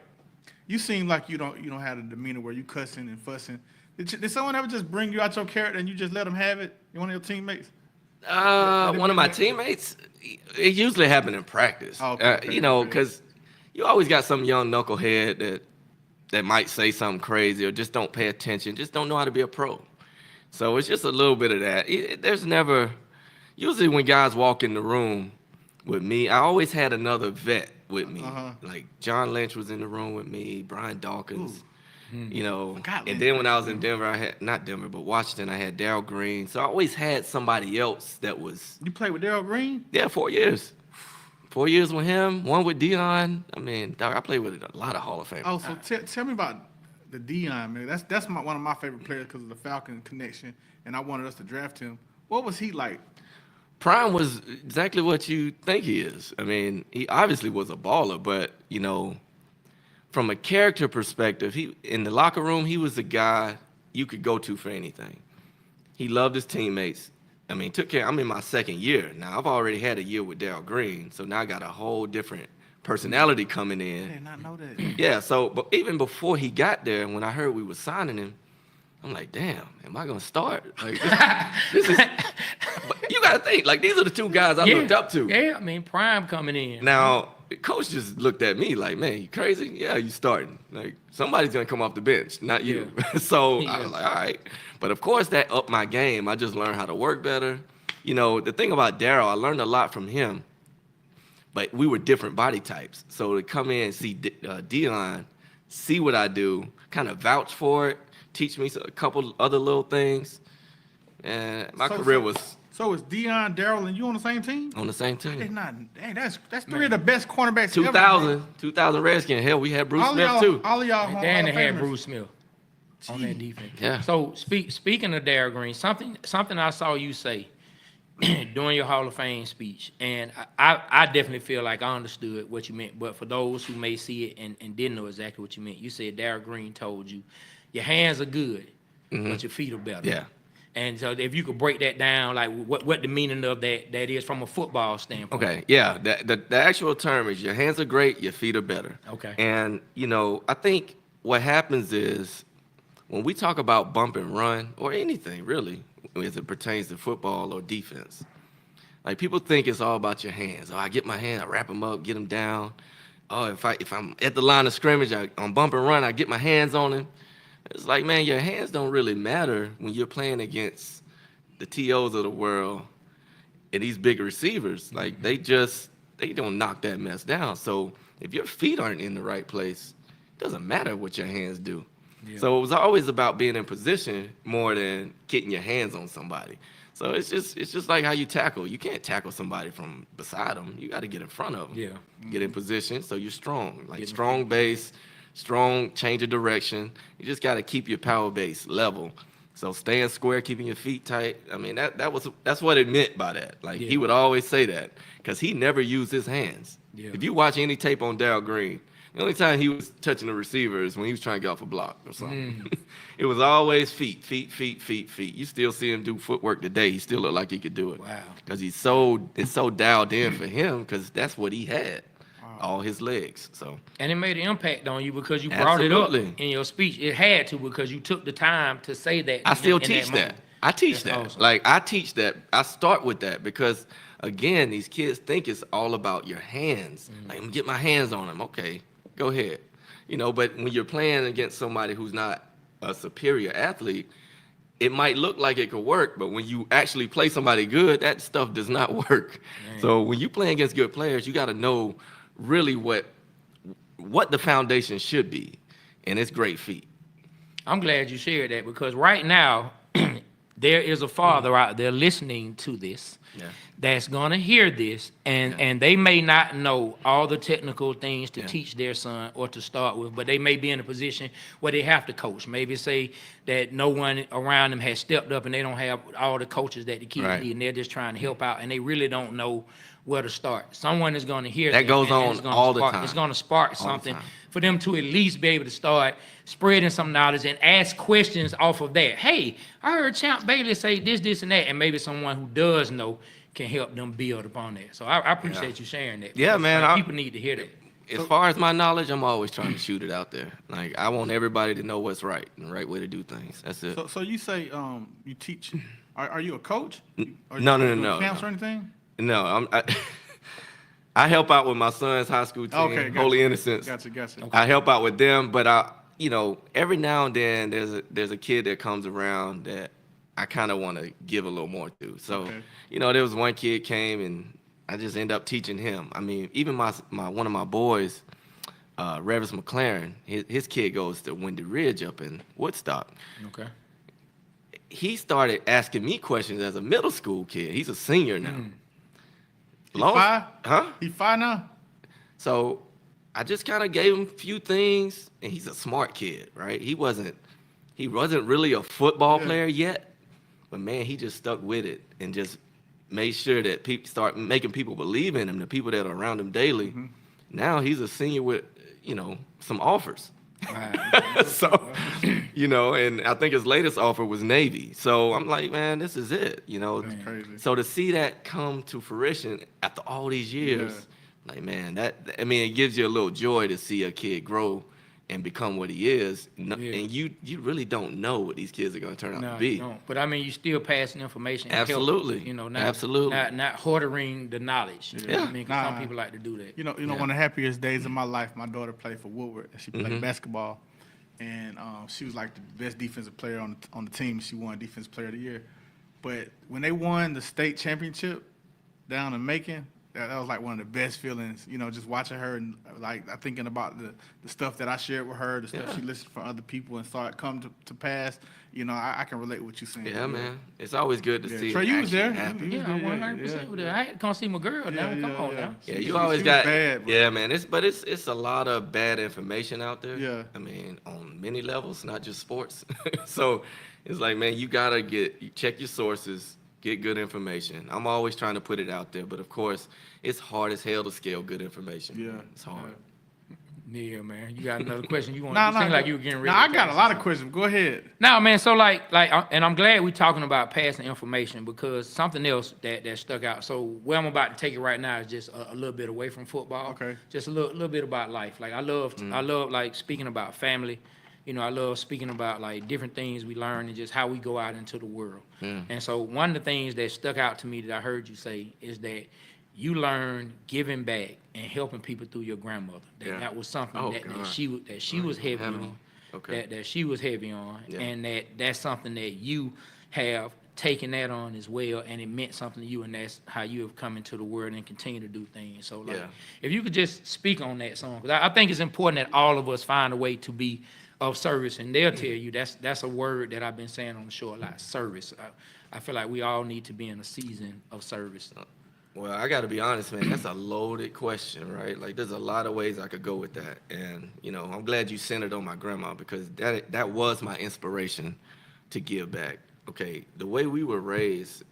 You seem like you don't have the demeanor where you cussing and fussing. Did someone ever just bring you out your character and you just let them have it? One of your teammates? one of my teammates, it usually happened in practice. Oh, okay. Because you always got some young knucklehead that might say something crazy or just don't pay attention, just don't know how to be a pro. So it's just a little bit of that. There's never, usually when guys walk in the room with me, I always had another vet with me. Like John Lynch was in the room with me, Brian Dawkins. Forgot And Lynch. then when I was in Denver, I had, not Denver, but Washington, I had Darryl Green. So I always had somebody else that was, You played with Darryl Green? 4 years. 4 years with him, one with Dion. I mean, dog, I played with a lot of Hall of Famers. Oh, so tell me about the Dion, man. That's one of my favorite players because of the Falcon connection, and I wanted us to draft him. What was he like? Prime was exactly what you think he is. I mean, he obviously was a baller, but, from a character perspective, he in the locker room, he was the guy you could go to for anything. He loved his teammates. I mean, took care. I'm in my second year. Now, I've already had a year with Darryl Green, so now I got a whole different personality coming I in. did not know that. Yeah, so but even before he got there, when I heard we were signing him, I'm like, damn, am I gonna start? Like, this is. But you gotta think, like, these are the two guys I looked up to. Yeah, I mean, Prime coming in. Now, the coach just looked at me like, man, you crazy? Yeah, you starting. Like, somebody's gonna come off the bench, not you. So I was like, all right. But of course, that upped my game. I just learned how to work better. The thing about Darryl, I learned a lot from him. But we were different body types. So to come in and see Dion, see what I do, kind of vouch for it, teach me a couple other little things. And my career was So it's Dion, Darryl, and you on the same team? on the same They team. not. Dang, that's three of the best cornerbacks. 2000 Redskins. Hell, we had Bruce Smith too. All of y'all. Dan Hall of had Famers. Bruce Smith on that defense. Yeah. So speaking of Darryl Green, something I saw you say during your Hall of Fame speech, and I definitely feel like I understood what you meant. But for those who may see it and didn't know exactly what you meant, you said Darryl Green told you your hands are good, but your feet are better. Yeah. And so if you could break that down, like what the meaning of that is from a football standpoint. Okay, yeah. The actual term is your hands are great, your feet are better. Okay. And, I think what happens is when we talk about bump and run or anything really, as it pertains to football or defense, like people think it's all about your hands. Oh, I get my hand, I wrap them up, get them down. Oh, if I'm at the line of scrimmage, on bump and run, I get my hands on him. It's like, man, your hands don't really matter when you're playing against the TOs of the world and these big receivers. Like they don't knock that mess down. So if your feet aren't in the right place, it doesn't matter what your hands do. Yeah. So it was always about being in position more than getting your hands on somebody. So it's just like how you tackle. You can't tackle somebody from beside them. You got to get in front of them. Yeah. Get in position so you're strong. Like strong base, strong change of direction. You just got to keep your power base level. So staying square, keeping your feet tight. I mean, that's what it meant by that. Like he would always say that because he never used his hands. Yeah. If you watch any tape on Darryl Green, the only time he was touching the receiver is when he was trying to get off a block or something. It was always feet. You still see him do footwork today. He still look like he could do it. Wow. Because it's so dialed in for him because that's what he had, all his legs. So. And it made an impact on you because you brought it up in your speech. It had to because you took the time to say that. I still teach that. I teach that. Awesome. Like I teach that. I start with that because again, these kids think it's all about your hands. Like, I'm gonna get my hands on them. Okay. Go ahead. But when you're playing against somebody who's not a superior athlete, it might look like it could work, but when you actually play somebody good, that stuff does not work. Dang. So when you play against good players, you got to know really what the foundation should be, and it's great feet. I'm glad you shared that because right now, there is a father out there listening to this that's going to hear this, and they may not know all the technical things to teach their son or to start with, but they may be in a position where they have to coach. Maybe say that no one around them has stepped up and they don't have all the coaches that the kids need, and they're just trying to help out, and they really don't know where to start. Someone is going to hear that goes on all the time. It's going to spark something for them to at least be able to start spreading some knowledge and ask questions off of that. Hey, I heard Champ Bailey say this, and that, and maybe someone who does know can help them build upon that. So I appreciate you sharing that. Yeah, man. People need to hear that. As far as my knowledge, I'm always trying to shoot it out there. Like I want everybody to know what's right and the right way to do things. That's it. So you say you teach? Are you a coach? No. Camps or anything? No, I help out with my son's high school team, gotcha. Holy Innocents. Gotcha. Okay. I help out with them, but every now and then there's a kid that comes around that I kind of want to give a little more to. So, there was one kid came and I just end up teaching him. I mean, even my one of my boys, Revis McLaren, his kid goes to Windy Ridge up in Woodstock. Okay. He started asking me questions as a middle school kid. He's a senior now. He's 5? Huh? He's 5 now? So I just kind of gave him a few things, and he's a smart kid, right? He wasn't really a football player yet, but man, he just stuck with it and just made sure that people start making people believe in him, the people that are around him daily. Now he's a senior with, some offers. So, and I think his latest offer was Navy. So I'm like, man, this is it, That's crazy. So to see that come to fruition after all these years, like, man, it gives you a little joy to see a kid grow and become what he is. And you really don't know what these kids are going to turn out to be. You don't. But you still passing information. Absolutely. Absolutely. Not hoarding the knowledge. Yeah. Some people like to do that. One of the happiest days of my life, my daughter played for Woodward, and she played basketball, and she was like the best defensive player on the team. She won Defensive Player of the Year. But when they won the state championship down in Macon, that was like one of the best feelings, just watching her and like thinking about the stuff that I shared with her, the stuff she listened from other people and saw it come to pass. I can relate with what you're saying. Yeah, man. It's always good to see. Trey, you was there. I 100% was there. I had to come see my girl now. Come on now. Yeah, you always got bad, yeah, man. It's a lot of bad information out there. Yeah. I mean, on many levels, not just sports. So it's like, man, you gotta check your sources. Get good information. I'm always trying to put it out there, but of course, it's hard as hell to scale good information. Yeah, it's hard. Yeah, man. You got another question you want? You seem like you were getting ready. I got a lot of questions. Go ahead. Now, man. So and I'm glad we're talking about passing information because something else that stuck out. So where I'm about to take it right now is just a little bit away from football. Okay. Just a little bit about life. Like I love like speaking about family. I love speaking about like different things we learn and just how we go out into the world. And so one of the things that stuck out to me that I heard you say is that you learned giving back and helping people through your grandmother. That was something that she was heavy on. Okay. That she was heavy on, Yeah. and that's something that you have taken that on as well, and it meant something to you, and that's how you have come into the world and continue to do things. So, like, if you could just speak on that song, because I think it's important that all of us find a way to be of service, and they'll tell you that's a word that I've been saying on the show a lot, service. I feel like we all need to be in a season of service. Well, I got to be honest, man. That's a loaded question, right? Like, there's a lot of ways I could go with that, and I'm glad you centered on my grandma because that was my inspiration to give back. Okay, the way we were raised,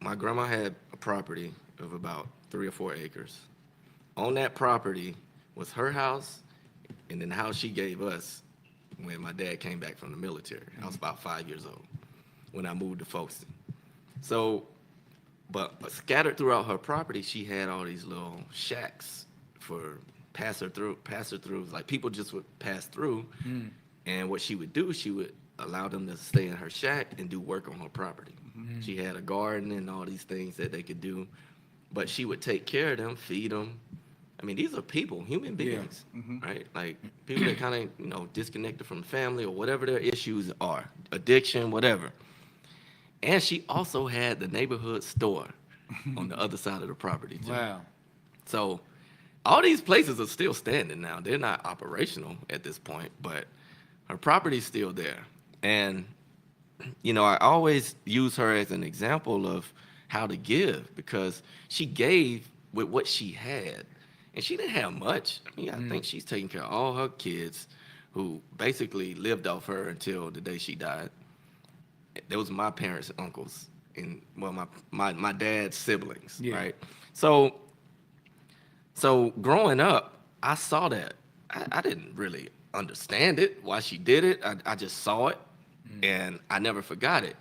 my grandma had a property of about 3 or 4 acres. On that property was her house, and then the house she gave us when my dad came back from the military. I was about 5 years old when I moved to Folkestone. So. But scattered throughout her property, she had all these little shacks for pass-throughs. Like people just would pass through, and what she would do, she would allow them to stay in her shack and do work on her property. She had a garden and all these things that they could do, but she would take care of them, feed them. I mean, these are people, human beings, right? Like people that kind of disconnected from the family or whatever their issues are, addiction, whatever. And she also had the neighborhood store on the other side of the property, too. Wow. So all these places are still standing now. They're not operational at this point, but her property's still there. And, I always use her as an example of how to give because she gave with what she had. And she didn't have much. I mean, I think she's taking care of all her kids who basically lived off her until the day she died. That was my parents' uncles and my dad's siblings, right? So growing up, I saw that. I didn't really understand it, why she did it. I just saw it, and I never forgot it.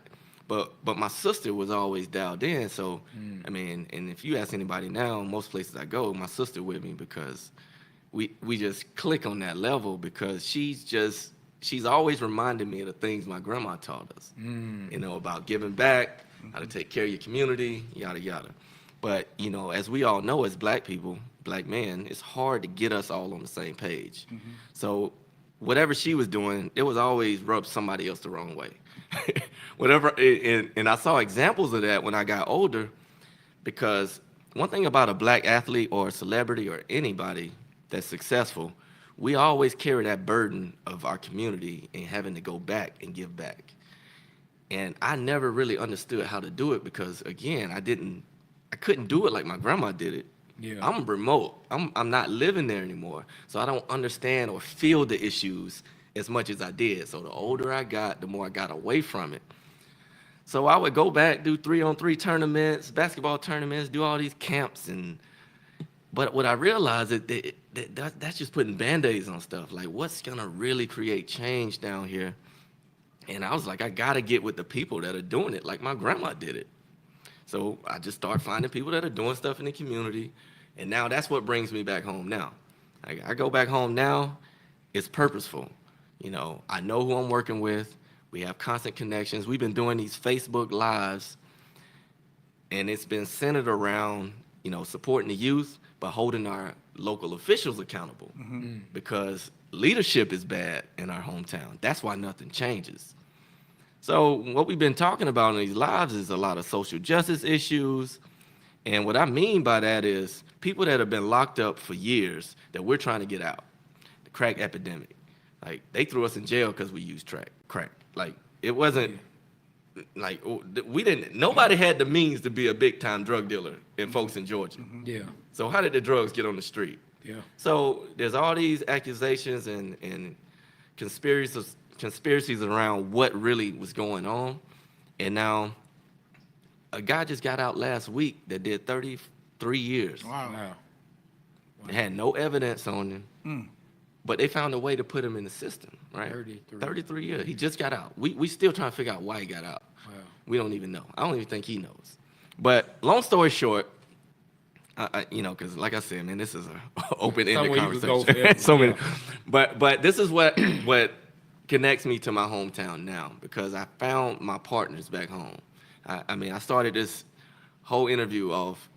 But my sister was always dialed in. So I mean, and if you ask anybody now, most places I go, my sister with me because we just click on that level because she's always reminded me of the things my grandma taught us, about giving back, how to take care of your community, yada, yada. But, as we all know, as black people, black men, it's hard to get us all on the same page. So whatever she was doing, it was always rubbed somebody else the wrong way. And I saw examples of that when I got older because one thing about a black athlete or a celebrity or anybody that's successful, we always carry that burden of our community and having to go back and give back. And I never really understood how to do it because, again, I couldn't do it like my grandma did it. Yeah. I'm remote. I'm not living there anymore. So I don't understand or feel the issues as much as I did. So the older I got, the more I got away from it. So I would go back, do 3-on-3 tournaments, basketball tournaments, do all these camps But what I realized is that's just putting Band-Aids on stuff. Like, what's going to really create change down here? And I was like, I got to get with the people that are doing it like my grandma did it. So I just started finding people that are doing stuff in the community. And now that's what brings me back home now. I go back home now, it's purposeful. I know who I'm working with. We have constant connections. We've been doing these Facebook Lives, and it's been centered around, supporting the youth, but holding our local officials accountable because leadership is bad in our hometown. That's why nothing changes. So what we've been talking about in these lives is a lot of social justice issues. And what I mean by that is people that have been locked up for years that we're trying to get out. The crack epidemic. Like, they threw us in jail because we used crack. Like, it wasn't like nobody had the means to be a big time drug dealer in Folkestone, Georgia. Yeah. So how did the drugs get on the street? Yeah. So there's all these accusations and conspiracies around what really was going on. And now a guy just got out last week that did 33 years. Wow. They had no evidence on him. But they found a way to put him in the system, right? 33 years. He just got out. We still trying to figure out why he got out. Wow. We don't even know. I don't even think he knows. But long story short, you know, because like I said, man, this is an open-ended Somewhere you could go conversation. forever, So many, yeah. but this is what connects me to my hometown now, because I found my partners back home. I mean, I started this whole interview of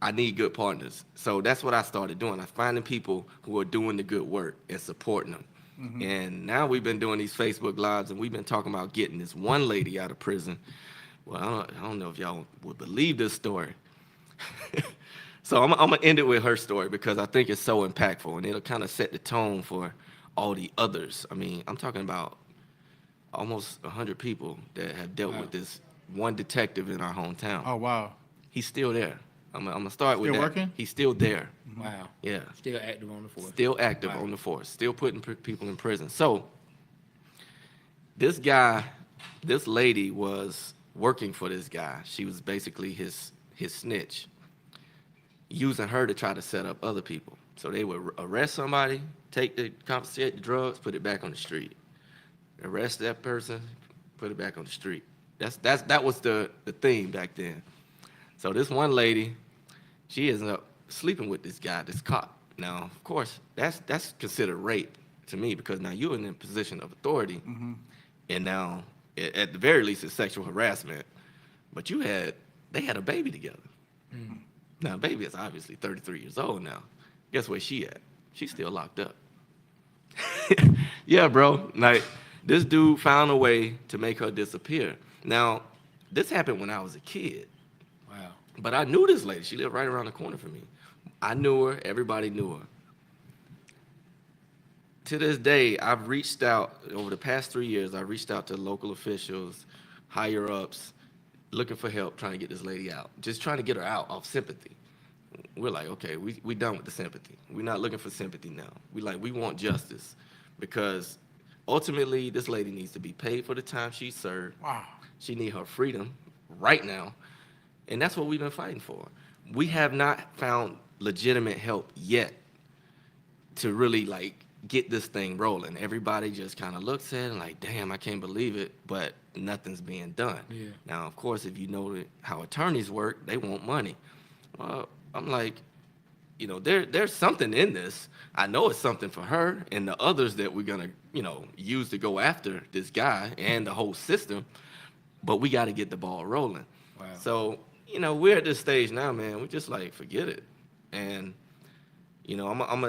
I need good partners. So that's what I started doing. I finding people who are doing the good work and supporting them. And now we've been doing these Facebook Lives, and we've been talking about getting this one lady out of prison. Well, I don't know if y'all would believe this story. So I'm going to end it with her story because I think it's so impactful, and it'll kind of set the tone for all the others. I mean, I'm talking about almost 100 people that have dealt with this one detective in our hometown. Oh, wow. He's still there. I'm going to start with Still that. working? He's still there. Wow. Yeah. Still active on the force. Still active on the force. Still putting people in prison. So this lady was working for this guy. She was basically his snitch, using her to try to set up other people. So they would arrest somebody, confiscate the drugs, put it back on the street. Arrest that person, put it back on the street. That was the thing back then. So this one lady, she ends up sleeping with this guy, this cop. Now, of course, that's considered rape to me, because now you're in a position of authority, and now at the very least it's sexual harassment. But they had a baby together. Now, baby is obviously 33 years old now. Guess where she at? She's still locked up. Yeah, bro. Like, this dude found a way to make her disappear. Now, this happened when I was a kid. Wow. But I knew this lady. She lived right around the corner from me. I knew her. Everybody knew her. To this day, I've reached out, over the past 3 years, I reached out to local officials, higher ups, looking for help, trying to get this lady out. Just trying to get her out off sympathy. We're like, okay, we done with the sympathy. We're not looking for sympathy now. We want justice, because ultimately this lady needs to be paid for the time she served. Wow. She need her freedom right now, and that's what we've been fighting for. We have not found legitimate help yet to really like get this thing rolling. Everybody just kind of looks at it and like, damn, I can't believe it, but nothing's being done. Yeah. Now, of course, if you know how attorneys work, they want money. I'm like, you know, there's something in this. I know it's something for her and the others that we're gonna, you know, use to go after this guy and the whole system, but we got to get the ball rolling. Wow. So, you know, we're at this stage now, man. We just like forget it, and you know, I'm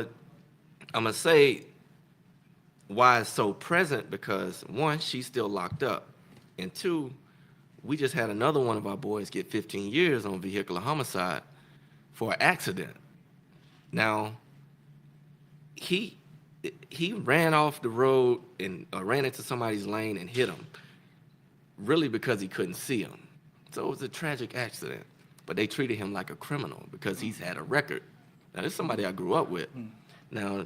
gonna say why it's so present, because one, she's still locked up, and two, we just had another one of our boys get 15 years on vehicular homicide for an accident. Now, he ran off the road and ran into somebody's lane and hit him, really because he couldn't see him. So it was a tragic accident, but they treated him like a criminal because he's had a record. Now, this is somebody I grew up with. Now,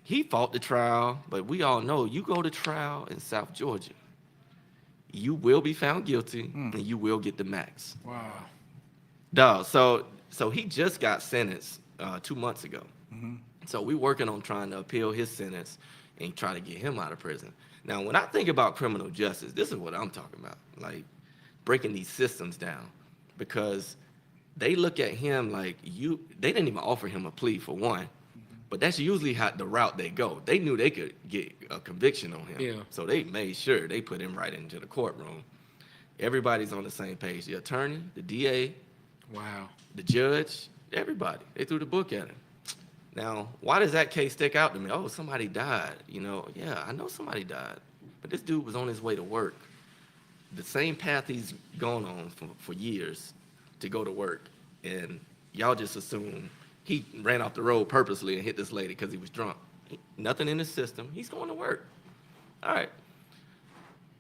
he fought the trial, but we all know you go to trial in South Georgia, you will be found guilty and you will get the max. Wow. Dog, so he just got sentenced 2 months ago. So we're working on trying to appeal his sentence and try to get him out of prison. Now, when I think about criminal justice, this is what I'm talking about, like breaking these systems down, because they look at him like they didn't even offer him a plea, for one, but that's usually the route they go. They knew they could get a conviction on him. Yeah. So they made sure they put him right into the courtroom. Everybody's on the same page. The attorney, the DA, Wow. the judge, everybody. They threw the book at him. Now, why does that case stick out to me? Oh, somebody died. You know, yeah, I know somebody died. But this dude was on his way to work. The same path he's gone on for years to go to work. And y'all just assume he ran off the road purposely and hit this lady because he was drunk. Nothing in his system. He's going to work. All right.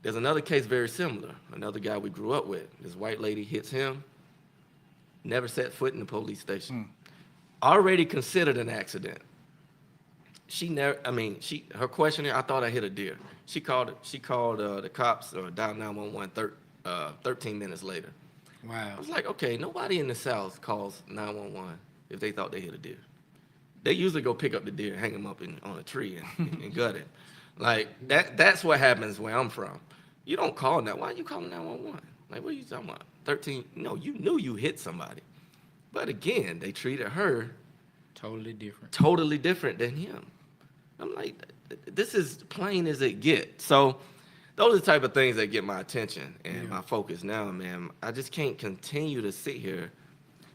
There's another case very similar. Another guy we grew up with. This white lady hits him. Never set foot in the police station. Already considered an accident. Her questionnaire, I thought I hit a deer. She called the cops, or dialed 911 13 minutes later. Wow. I was like, okay, nobody in the South calls 911 if they thought they hit a deer. They usually go pick up the deer, hang him up on a tree and gut it. Like, that's what happens where I'm from. You don't call that. Why are you calling 911? Like, what are you talking about? 13, no, you knew you hit somebody. But again, they treated her Totally different. totally different than him. I'm like, this is plain as it gets. So those are the type of things that get my attention and my focus now, man. I just can't continue to sit here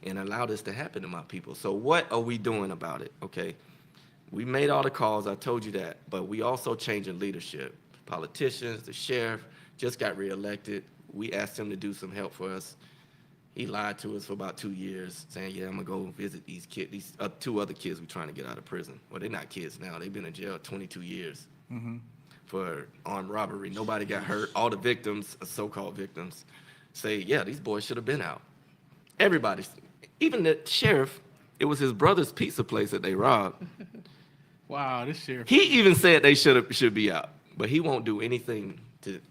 and allow this to happen to my people. So what are we doing about it? Okay, we made all the calls, I told you that, but we also changing leadership. Politicians, the sheriff just got reelected. We asked him to do some help for us. He lied to us for about 2 years, saying, yeah, I'm gonna go visit these kids, these 2 other kids we're trying to get out of prison. Well, they're not kids now. They've been in jail 22 years for armed robbery. Nobody got hurt. All the victims, so-called victims, say, yeah, these boys should have been out. Everybody, even the sheriff, it was his brother's pizza place that they robbed. Wow, this sheriff. He even said they should be out, but he won't do anything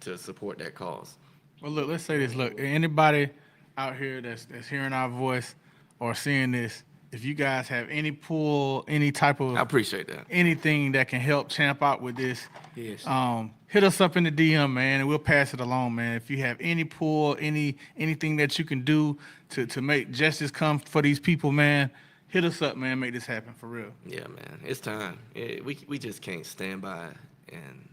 to support that cause. Well, look, let's say this. Look, anybody out here that's hearing our voice or seeing this, if you guys have any pull, any type of I appreciate that. anything that can help Champ out with this, Yes. hit us up in the DM, man, and we'll pass it along, man. If you have any pull, anything that you can do to make justice come for these people, man, hit us up, man. Make this happen for real. Yeah, man, it's time. We just can't stand by and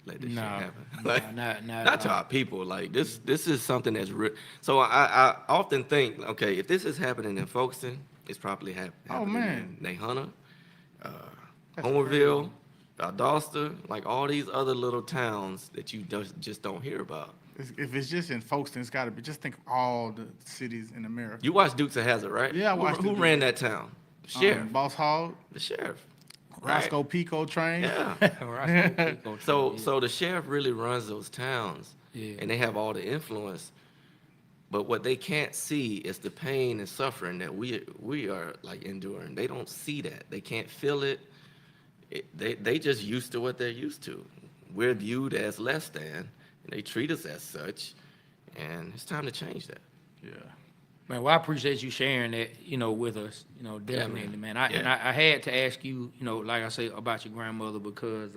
let this shit happen. Like, not to our people. Like this is something that's real. So I often think, okay, if this is happening in Folkestone, it's probably happening man. in Nahunta, Homerville, Valdosta, like all these other little towns that you just don't hear about. If it's just in Folkestone, it's got to be. Just think of all the cities in America. You watched Dukes of Hazzard, right? Yeah, I watched Who it. ran that town? The sheriff. Boss Hogg, The sheriff. Roscoe Pico train. Yeah. So the sheriff really runs those towns, Yeah. and they have all the influence. But what they can't see is the pain and suffering that we are like enduring. They don't see that. They can't feel it. They just used to what they're used to. We're viewed as less than, and they treat us as such. And it's time to change that. Yeah. Man, well, I appreciate you sharing that, with us, definitely, man. And I had to ask you, like I say, about your grandmother because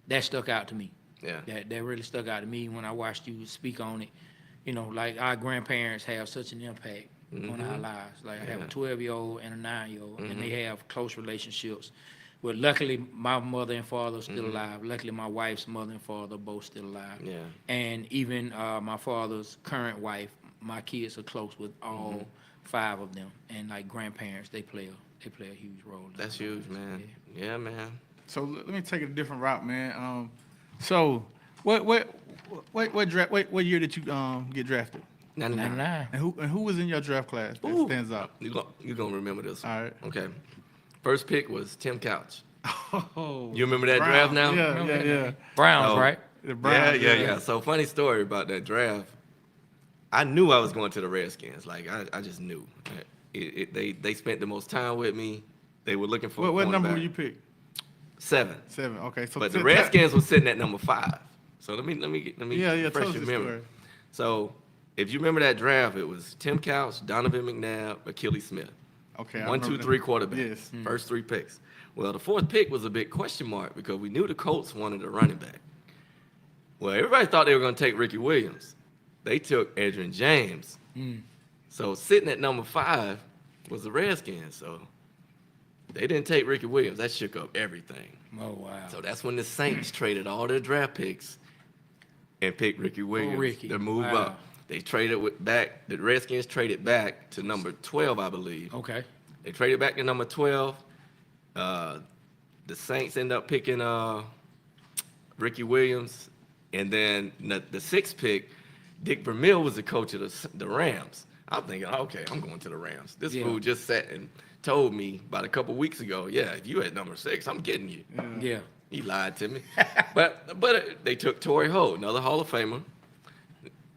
that stuck out to me. Yeah. That really stuck out to me when I watched you speak on it. Like our grandparents have such an impact on our lives. Like I have a 12-year-old and a 9-year-old, and they have close relationships. But luckily, my mother and father are still alive. Luckily, my wife's mother and father are both still alive. Yeah. And even my father's current wife, my kids are close with all 5 of them. And like grandparents, they play a huge role. That's huge, man. Yeah, man. So let me take it a different route, man. So what year did you get drafted? 99. And who was in your draft class that Ooh. stands out? You gonna remember this one. All right. Okay. First pick was Tim Couch. Oh, You remember that Brown. draft now? Yeah. Browns, Oh. right? The Browns, Yeah. So funny story about that draft. I knew I was going to the Redskins. Like I just knew. They spent the most time with me. They were looking for. What a number cornerback. were you picked? 7. 7. Okay. So But the Redskins was sitting at number 5. So let me Yeah. refresh Tell us your the memory. story. So if you remember that draft, it was Tim Couch, Donovan McNabb, Achilles Smith. Okay. 1, 2, 3 quarterbacks. Yes. First 3 picks. Well, the 4th pick was a big question mark because we knew the Colts wanted a running back. Well, everybody thought they were going to take Ricky Williams. They took Adrian James. So sitting at number 5 was the Redskins. So they didn't take Ricky Williams. That shook up everything. Oh, wow. So that's when the Saints traded all their draft picks and picked Ricky Williams Ricky. to move Wow. up. They traded back. The Redskins traded back to number 12, I believe. Okay. They traded back to number 12. The Saints end up picking Ricky Williams. And then the 6th pick, Dick Vermeil was the coach of the Rams. I'm thinking, okay, I'm going to the Rams. This fool just sat and told me about a couple weeks ago, yeah, if you at number 6, I'm getting you. Yeah. He lied to me. but they took Torrey Holt, another Hall of Famer.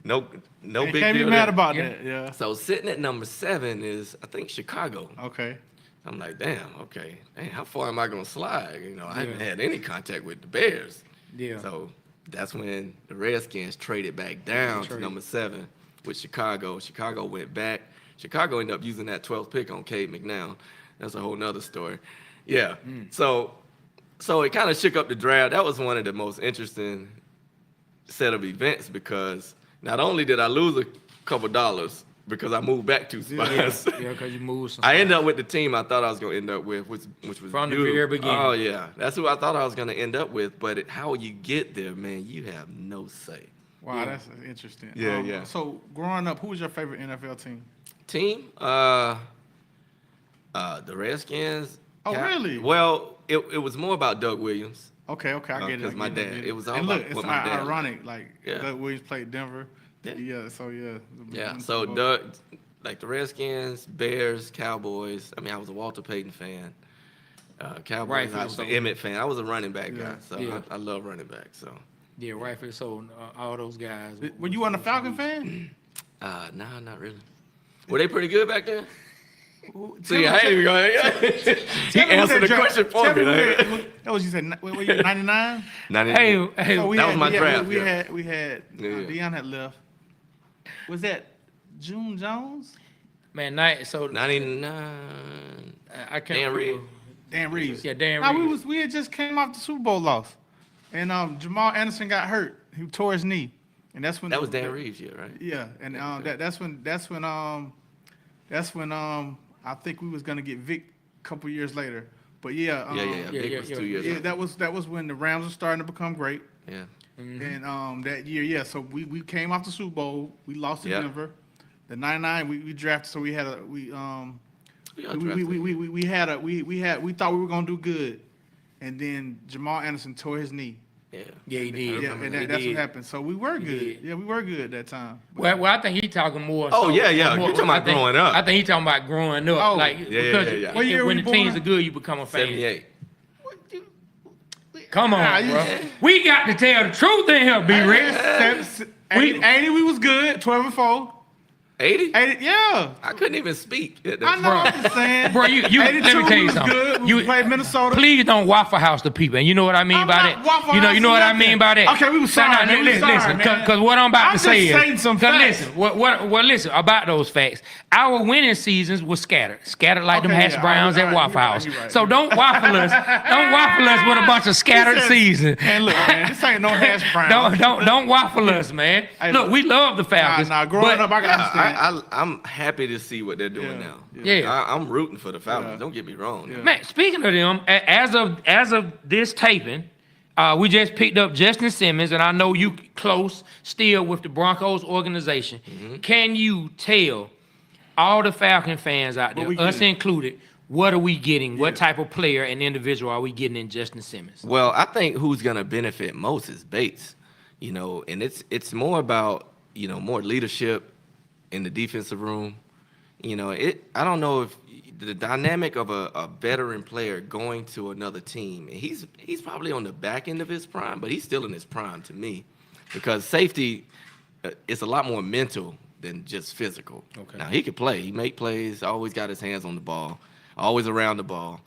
No big deal. Can't be mad there. about that. Yeah. So sitting at number 7 is, I think, Chicago. Okay. I'm like, damn, okay. Damn, how far am I going to slide? I haven't had any contact with the Bears. Yeah. So that's when the Redskins traded back down to number 7 with Chicago. Chicago went back. Chicago ended up using that 12th pick on Cade McNown. That's a whole nother story. Yeah. So it kind of shook up the draft. That was one of the most interesting set of events because not only did I lose a couple dollars because I moved back 2 spots. Yeah, because you moved some. I ended up with the team I thought I was going to end up with, which was From the you. very beginning. Oh, yeah. That's who I thought I was going to end up with. But how you get there, man, you have no say. Wow, Yeah. that's interesting. Yeah. So growing up, who was your favorite NFL team? Team? The Redskins. Oh, really? Well, it was more about Doug Williams. Okay, I get it. Because my dad. It was all and look, about it's what my dad ironic. Like Yeah. Doug Williams played Denver. Yeah. Yeah. So Doug, like the Redskins, Bears, Cowboys. I mean, I was a Walter Payton fan. Cowboys, Rightfully I was so. an Emmett fan. I was a running back Yeah. guy, so Yeah. I love running back. So, Yeah, rightfully so. All those guys. Were you on a Falcon fan? nah, not really. Were they pretty good back then? See, me- I ain't even going. He Tell me who answered that the draft- question for tell me. That was you said. What year? 99. Hey, So That was my draft, We yeah. had Yeah. Deion had left. Was that June Jones? man, so 99. I can't. Dan Reed. remember. Dan Reeves. Yeah, Dan Nah, Reeves. we had just came off the Super Bowl loss, and Jamal Anderson got hurt. He tore his knee, and that's when That was Dan Reeves, yeah, right? Yeah, and that's when I think we was gonna get Vic a couple years later. But Yeah. Vic was 2 years. Yeah, old. that was when the Rams were starting to become great. Yeah. And that year, yeah. So we came off the Super Bowl. We lost to Yeah. Denver. The 99 we drafted. So we had a we got we thought we were gonna do good, and then Jamal Anderson tore his knee. Yeah, he did. Yeah, and He that's did. what happened. So we were He good. did. Yeah, we were good that time. Well, I think he talking more. Oh, yeah. more- You're talking about I think- growing up. I think he talking about growing up. Oh. Like, Yeah. because What year when were the you teams born? are good, you become a fan. 78. Come on, Nah, you- bro. We got to tell the truth in here, B. Rich. 80 we was good. 12-4. 80? 80, yeah. I couldn't even speak at that I know. point. I'm just saying. Bro, you 82 let me tell we you was something. Good. We You played Minnesota. Please don't Waffle House the people. And you know what I mean I'm by not that? Waffle You know Housing what I nothing. mean by that? Okay, we was sorry, man. We listen, sorry, man. because what I'm about I'm to say just saying some facts. listen, what listen about those facts. Our winning seasons were scattered like them Okay, hash yeah, browns all at right, Waffle you're right, House. you're right, So you're don't waffle us. Don't waffle us with a bunch of scattered said- seasons. And look, man, this ain't no hash brown. Don't waffle us, man. Hey, Look, we love the Falcons. Nah, growing but- up, I can understand. I'm happy to see what they're doing Yeah, now. yeah. I'm rooting for the Falcons. Yeah. Don't get me wrong. Yeah. Man, speaking of them, as of this taping, we just picked up Justin Simmons, and I know you close still with the Broncos organization. Mm-hmm. Can you tell all the Falcon fans out there, What we us getting? included, what are we getting? What type of player and individual are we getting in Justin Simmons? Well, I think who's gonna benefit most is Bates. And it's more about more leadership in the defensive room. I don't know if the dynamic of a veteran player going to another team, and he's probably on the back end of his prime, but he's still in his prime to me, because safety is a lot more mental than just physical. Okay. Now he can play, he make plays, always got his hands on the ball, always around the ball.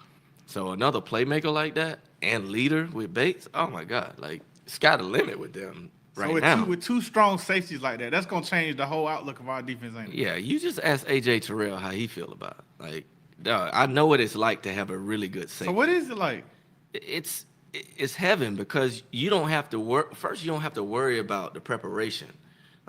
So another playmaker like that and leader with Bates, oh my God, like sky the limit with them right So now. with two strong safeties like that, that's gonna change the whole outlook of our defense, ain't it? Yeah, you just ask AJ Terrell how he feel about it. Like, dog, I know what it's like to have a really good safety. So what is it like? It's heaven, because you don't have to work. First, you don't have to worry about the preparation.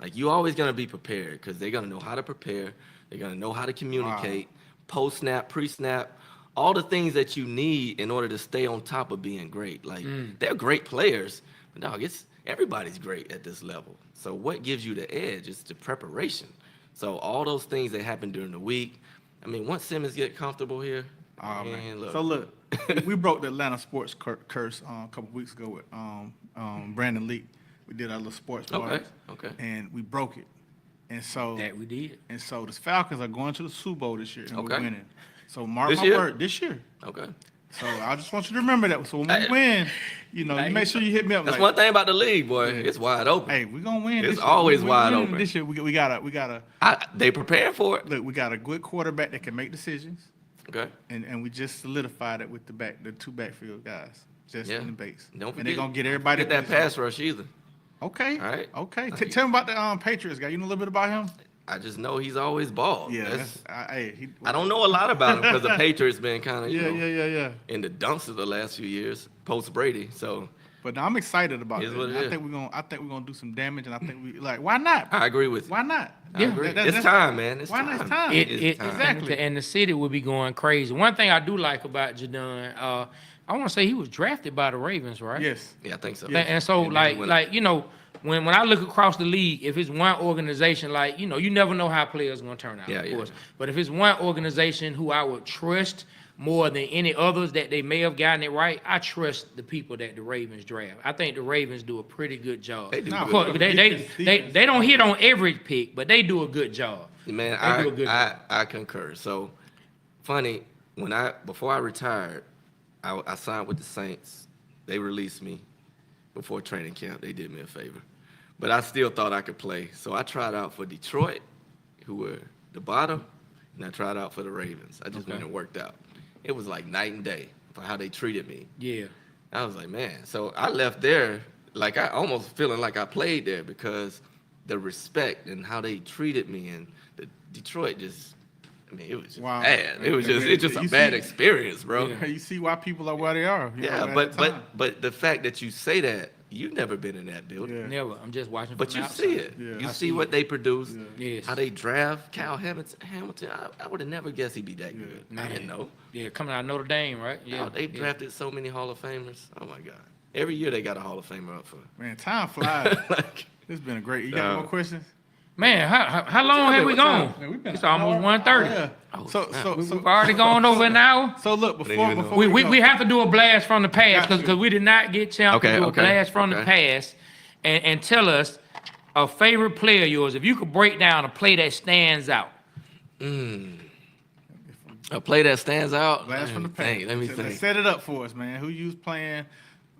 Like, you always gonna be prepared, because they're gonna know how to prepare. They're gonna know how to communicate, post snap, pre snap, all the things that you need in order to stay on top of being great. Like, they're great players, but dog, everybody's great at this level. So what gives you the edge is the preparation. So all those things that happen during the week. I mean, once Simmons get comfortable here, Oh, man, man. look. So look, we broke the Atlanta sports curse a couple weeks ago with Brandon Leak. We did our little sports party, Okay. and we broke it. And so That we did. the Falcons are going to the Super Bowl this year, and Okay. we're winning. So mark This my year? word, this year. Okay. So I just want you to remember that. So when we win, you make sure you hit me up. That's like, one thing about the league, boy. It's wide open. Hey, we're gonna win. It's this year. always We wide winning open. This year, we gotta They preparing for it. look. We got a good quarterback that can make decisions, Okay. and we just solidified it with the two backfield guys, Justin Yeah. and Bates. Don't and forget, they're gonna get everybody get that position. pass rush either. Okay. All right. Okay. Tell me about the Patriots guy. You know a little bit about him? I just know he's always balled. Yeah. That's- I don't know a lot about him because the Patriots been kind of Yeah. in the dumps of the last few years post Brady. So But I'm excited about Is it. what it I is. think we're gonna do some damage, and I think why not? I agree with you. Why not? I agree. It's time, man. It's why time. not? It's time. It's time. Exactly. And the city will be going crazy. One thing I do like about Jadon, I want to say he was drafted by the Ravens, right? Yes. Yeah, I think so. And so, And then he went- you know, when I look across the league, if it's one organization, like, you know, you never know how players going to turn out, Yeah, of yeah. course. But if it's one organization who I would trust more than any others that they may have gotten it right, I trust the people that the Ravens draft. I think the Ravens do a pretty good job. They do No, good. Of course, Defense. they don't hit on every pick, but they do a good job. Man, They do a good job. I concur. So funny, before I retired, I signed with the Saints. They released me before training camp. They did me a favor. But I still thought I could play. So I tried out for Detroit, who were the bottom, and I tried out for the Ravens. I just went and worked out. It was like night and day for how they treated me. Yeah. I was like, man. So I left there, like I almost feeling like I played there because the respect and how they treated me, and the Detroit just, I mean, it was just Wow. bad. It's just a You bad see- experience, bro. Yeah. You see why people are where they are. You know, Yeah, at but the time. but the fact that you say that, you've never been in that building. Yeah. Never. I'm just watching from But the you outside. see it. Yeah. You I see what they produce, Yes. how they draft Cal Hamilton. I would have never guessed he'd be that good. I Man. didn't know. Yeah, coming out of Notre Dame, right? Yeah, Yeah. they drafted so many Hall of Famers. Oh my God. Every year they got a Hall of Famer up for. Man, time flies. Like, It's been a great. You got more questions? Man, how long have we What time? gone? Man, we've been It's an almost hour. 1:30. Yeah. Oh, So snap. so We've so already gone over an hour. so look didn't even know. before We go. have to do a blast from the past Got because we did not get chance Okay, to do a okay, blast from the okay. past. And tell us a favorite player of yours. If you could break down a play that stands out. A play that stands out. Blast from the past. Dang, let me Let's think. set it up for us, man. Who you was playing?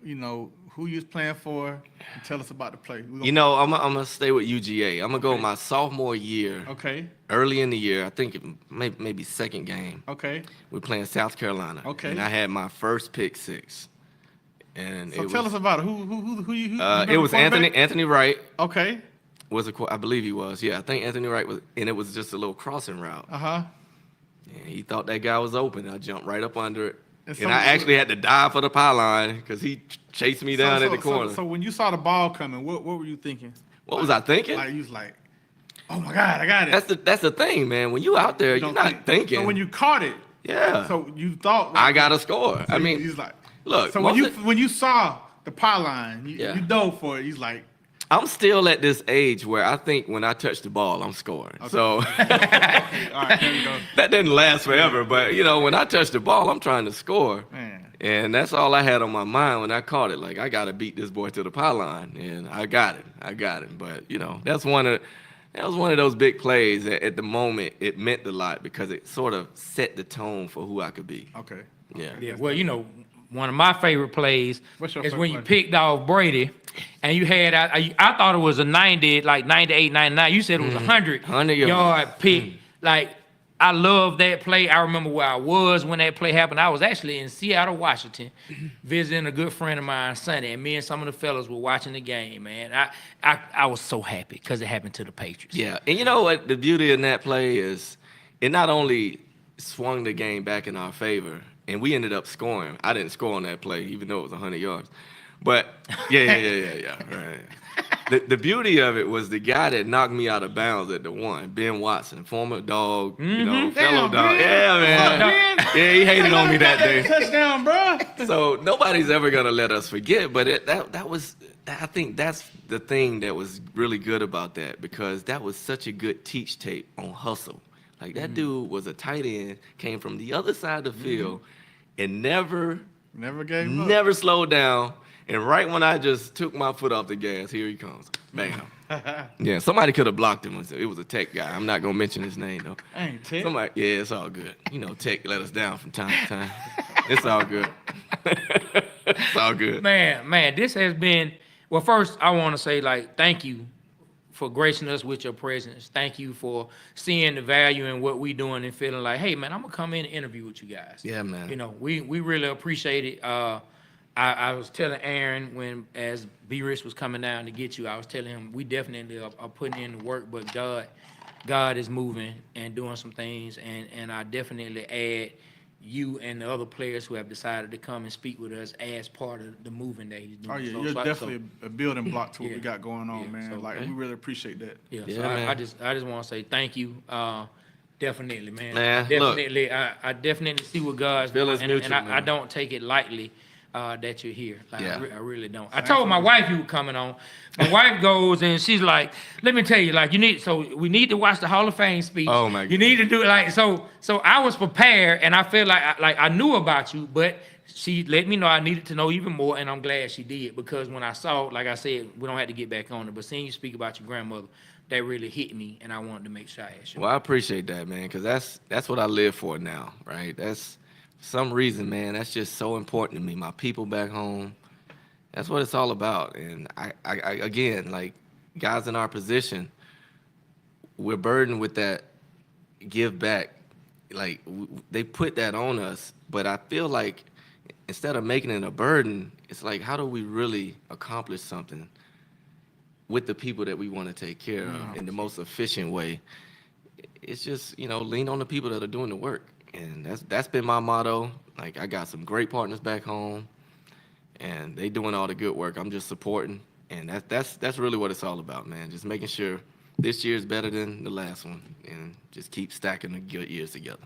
You know who you was playing for? And tell us about the play. We gonna- You know, I'm gonna stay with UGA. I'm gonna go my sophomore year. Okay. Early in the year, I think it maybe second game. Okay. We're playing South Carolina. Okay. And I had my first pick six. And So it tell was, us about it. Who you? it was Anthony Wright Okay. I believe he was. Yeah, I think Anthony Wright was, and it was just a little crossing route. Uh-huh. And he thought that guy was open. I jumped right up under it. And And I actually had to dive for the pylon because he chased me down at the corner. So when you saw the ball coming, what were you thinking? What was I thinking? Like you was like, oh my God, I got it. That's the thing, man. When you out there, You you're don't not thinking. So when you caught it, yeah. so you thought I got to score. I mean, he's like, look, So most when you saw the pylon, Yeah. you dove for it. He's like, I'm still at this age where I think when I touch the ball, I'm scoring. So all right, there we go. that didn't last forever. But, you know, when I touch the ball, I'm trying to score. Man. And that's all I had on my mind when I caught it. Like, I got to beat this boy to the pylon. And I got it. But, you know, that was one of those big plays that at the moment it meant a lot because it sort of set the tone for who I could be. Okay. Yeah. Yeah, well, you know, one of my favorite plays What's your is favorite when you play? picked off Brady, and you had I thought it was a 90, like 98, 99. You said it was a 100 100 yard. yard pick. Like, I love that play. I remember where I was when that play happened. I was actually in Seattle, Washington, visiting a good friend of mine, Sonny, and me and some of the fellas were watching the game, man. I was so happy because it happened to the Patriots. Yeah, and you know what? The beauty in that play is it not only swung the game back in our favor, and we ended up scoring. I didn't score on that play, even though it was 100 yards. But yeah, right. The beauty of it was the guy that knocked me out of bounds at the one, Ben Watson, former dog, you know, fellow Damn, dog. Ben. Yeah, man. Ben. Yeah, he hated on me that day. Touchdown, bro. So nobody's ever gonna let us forget. But I think that's the thing that was really good about that because that was such a good teach tape on hustle. Like that dude was a tight end, came from the other side of the field, and never Never gave slowed down. And right when I just took my foot off the gas, here he comes. Bam. up. Yeah, somebody could have blocked him. It was a tech guy. I'm not gonna mention his name though. Ain't Ted. Somebody, yeah, it's all good. You know, tech let us down from time to time. It's all good. It's all good. Man, this has been, well, first, I want to say, like, thank you for gracing us with your presence. Thank you for seeing the value in what we doing and feeling like, hey, man, I'm going to come in and interview with you guys. Yeah, man. You know, we really appreciate it. I was telling Aaron as B-Rich was coming down to get you, I was telling him we definitely are putting in the work, but God is moving and doing some things, and I definitely add you and the other players who have decided to come and speak with us as part of the moving that he's doing. Oh yeah, So- you're so- definitely a building block to what Yeah. we got going on, Yeah. man. So- Like we really appreciate that. Yeah, Yeah, so man. I just want to say thank you. Definitely, man. Man, look. Definitely, I definitely see what God's doing, Feelings and mutual, I man. don't take it lightly that you're here. Like, Yeah. I really don't. I told my wife you were coming on. My wife goes and she's like, "Let me tell you, like we need to watch the Hall of Fame speech. Oh, my You need to do it like so." So I was prepared, and I feel like I knew about you, but she let me know I needed to know even more, and I'm glad she did, because when I saw, like I said, we don't have to get back on it, but seeing you speak about your grandmother, that really hit me, and I wanted to make sure I asked you. Well, I appreciate that, man, because that's what I live for now, right? That's for some reason, man. That's just so important to me. My people back home. That's what it's all about. And I again, like guys in our position, we're burdened with that give back. Like they put that on us, but I feel like instead of making it a burden, it's like, how do we really accomplish something with the people that we want to take care of in the most efficient way? It's just, lean on the people that are doing the work. And that's been my motto. Like, I got some great partners back home, and they doing all the good work. I'm just supporting. And that's really what it's all about, man. Just making sure this year is better than the last one, and just keep stacking the good years together.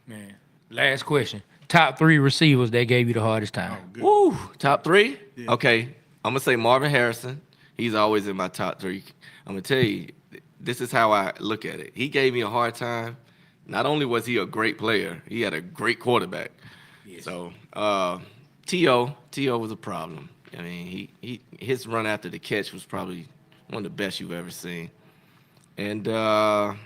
Man, last question. Top 3 receivers that gave you the hardest time. Good. Woo! Top 3? Yeah. Okay. I'm going to say Marvin Harrison. He's always in my top 3. I'm going to tell you, this is how I look at it. He gave me a hard time. Not only was he a great player, he had a great quarterback. Yes. So, T.O. was a problem. I mean, his run after the catch was probably one of the best you've ever seen. And, man,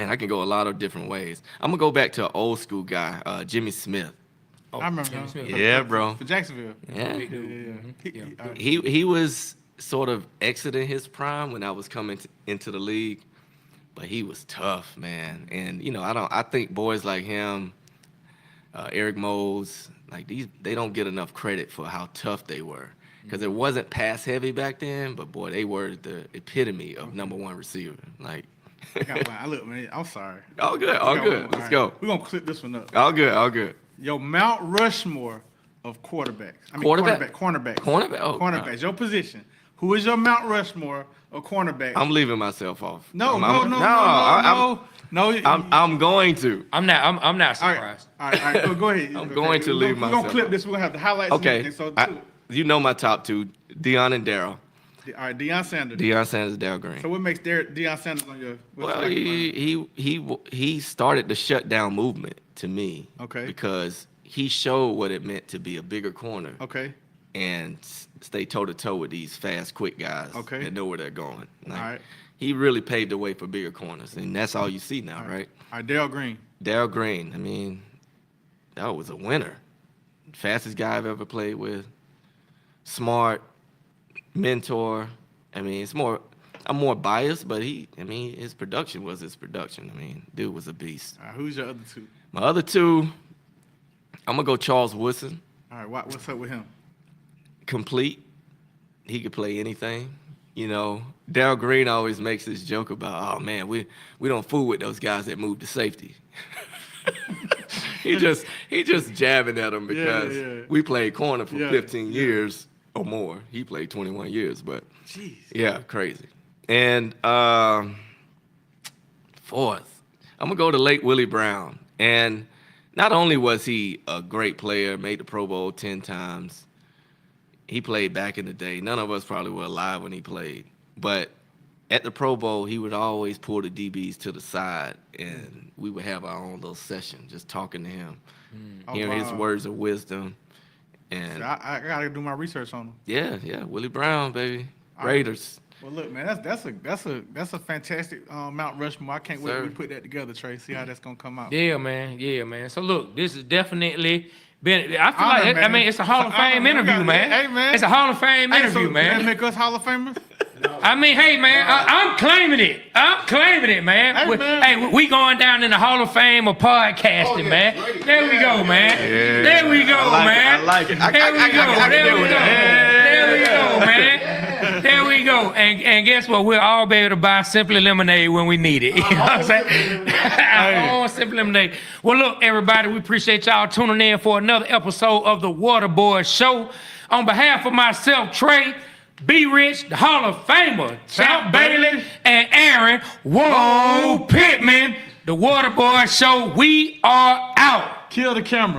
I can go a lot of different ways. I'm going to go back to an old school guy, Jimmy Smith. Oh, I remember Jimmy him. Smith. Yeah, bro. For Jacksonville. Yeah. Big dude. Yeah. Yeah. He was sort of exiting his prime when I was coming into the league, but he was tough, man. And I think boys like him, Eric Mose, like they don't get enough credit for how tough they were, because it wasn't pass heavy back then, but boy, they were the epitome of number one receiver. Like, Look, man, I'm sorry. all good. Let's go. We're gonna clip this one up. All good. Yo, Mount Rushmore of quarterbacks. Cornerback? Cornerbacks. Cornerback? Oh, Cornerbacks. Your position. Who is your Mount Rushmore of cornerbacks? I'm leaving myself off. No. I'm going to. I'm not All right, surprised. all right. Go ahead. I'm going to leave We're myself gonna clip out. this. We're gonna have the highlights. Okay. And so My top 2, Deion and Darryl. all right, Deion Sanders. Deion Sanders, Darryl Green. So what makes Deion Sanders on your? what's Well, it like? he started the shutdown movement to me. Okay. Because he showed what it meant to be a bigger corner Okay. and stay toe to toe with these fast, quick guys Okay. that know where they're going. Like, All right. He really paved the way for bigger corners, and that's all you see now, All right? All right, Darryl Green. Darryl Green. I mean, that was a winner. Fastest guy I've ever played with. Smart, mentor. I mean, I'm more biased, but his production was his production. I mean, dude was a beast. All right, who's your other 2? My other 2, I'm gonna go Charles Woodson. All right, what's up with him? Complete. He could play anything. Darryl Green always makes this joke about, oh man, we don't fool with those guys that move to safety. he just jabbing at them because Yeah. we played corner for Yeah, 15 years or more. He played 21 years, but Jeez. yeah, crazy. And 4th, I'm gonna go to late Willie Brown. And not only was he a great player, made the Pro Bowl 10 times, he played back in the day. None of us probably were alive when he played. But at the Pro Bowl, he would always pull the DBs to the side, and we would have our own little session just talking to him, hearing his wow. words of wisdom. And I gotta do my research on him. yeah, Willie Brown, baby. All right. Raiders. Well, look, man, that's a fantastic Mount Rushmore. I can't wait Sir. till we put that together, Trey. See how that's gonna come out. Yeah, man. So look, this is definitely been. I feel Honor, like I man. mean it's a Hall of It's an honor, Fame man. interview, man. Hey, man. It's a Hall of Fame Hey, interview, so man. That make us Hall of Famers? I mean, hey, man, I'm claiming it. Man. Hey, man. We going down in the Hall of Fame of podcasting, man. There we go, man. Yeah. There we go, man. I like it. There we go, man. There we go, man. go. And guess what? We'll all be able to buy Simply Lemonade when we need it. You know what I'm saying? Our own Simply Lemonade. Well, look, everybody, we appreciate y'all tuning in for another episode of the Water Boyz Show. On behalf of myself, Trey, B. Rich, the Hall of Famer, Champ Bailey, and Aaron, Whoa Pittman, the Water Boyz Show, we are out. Kill the camera.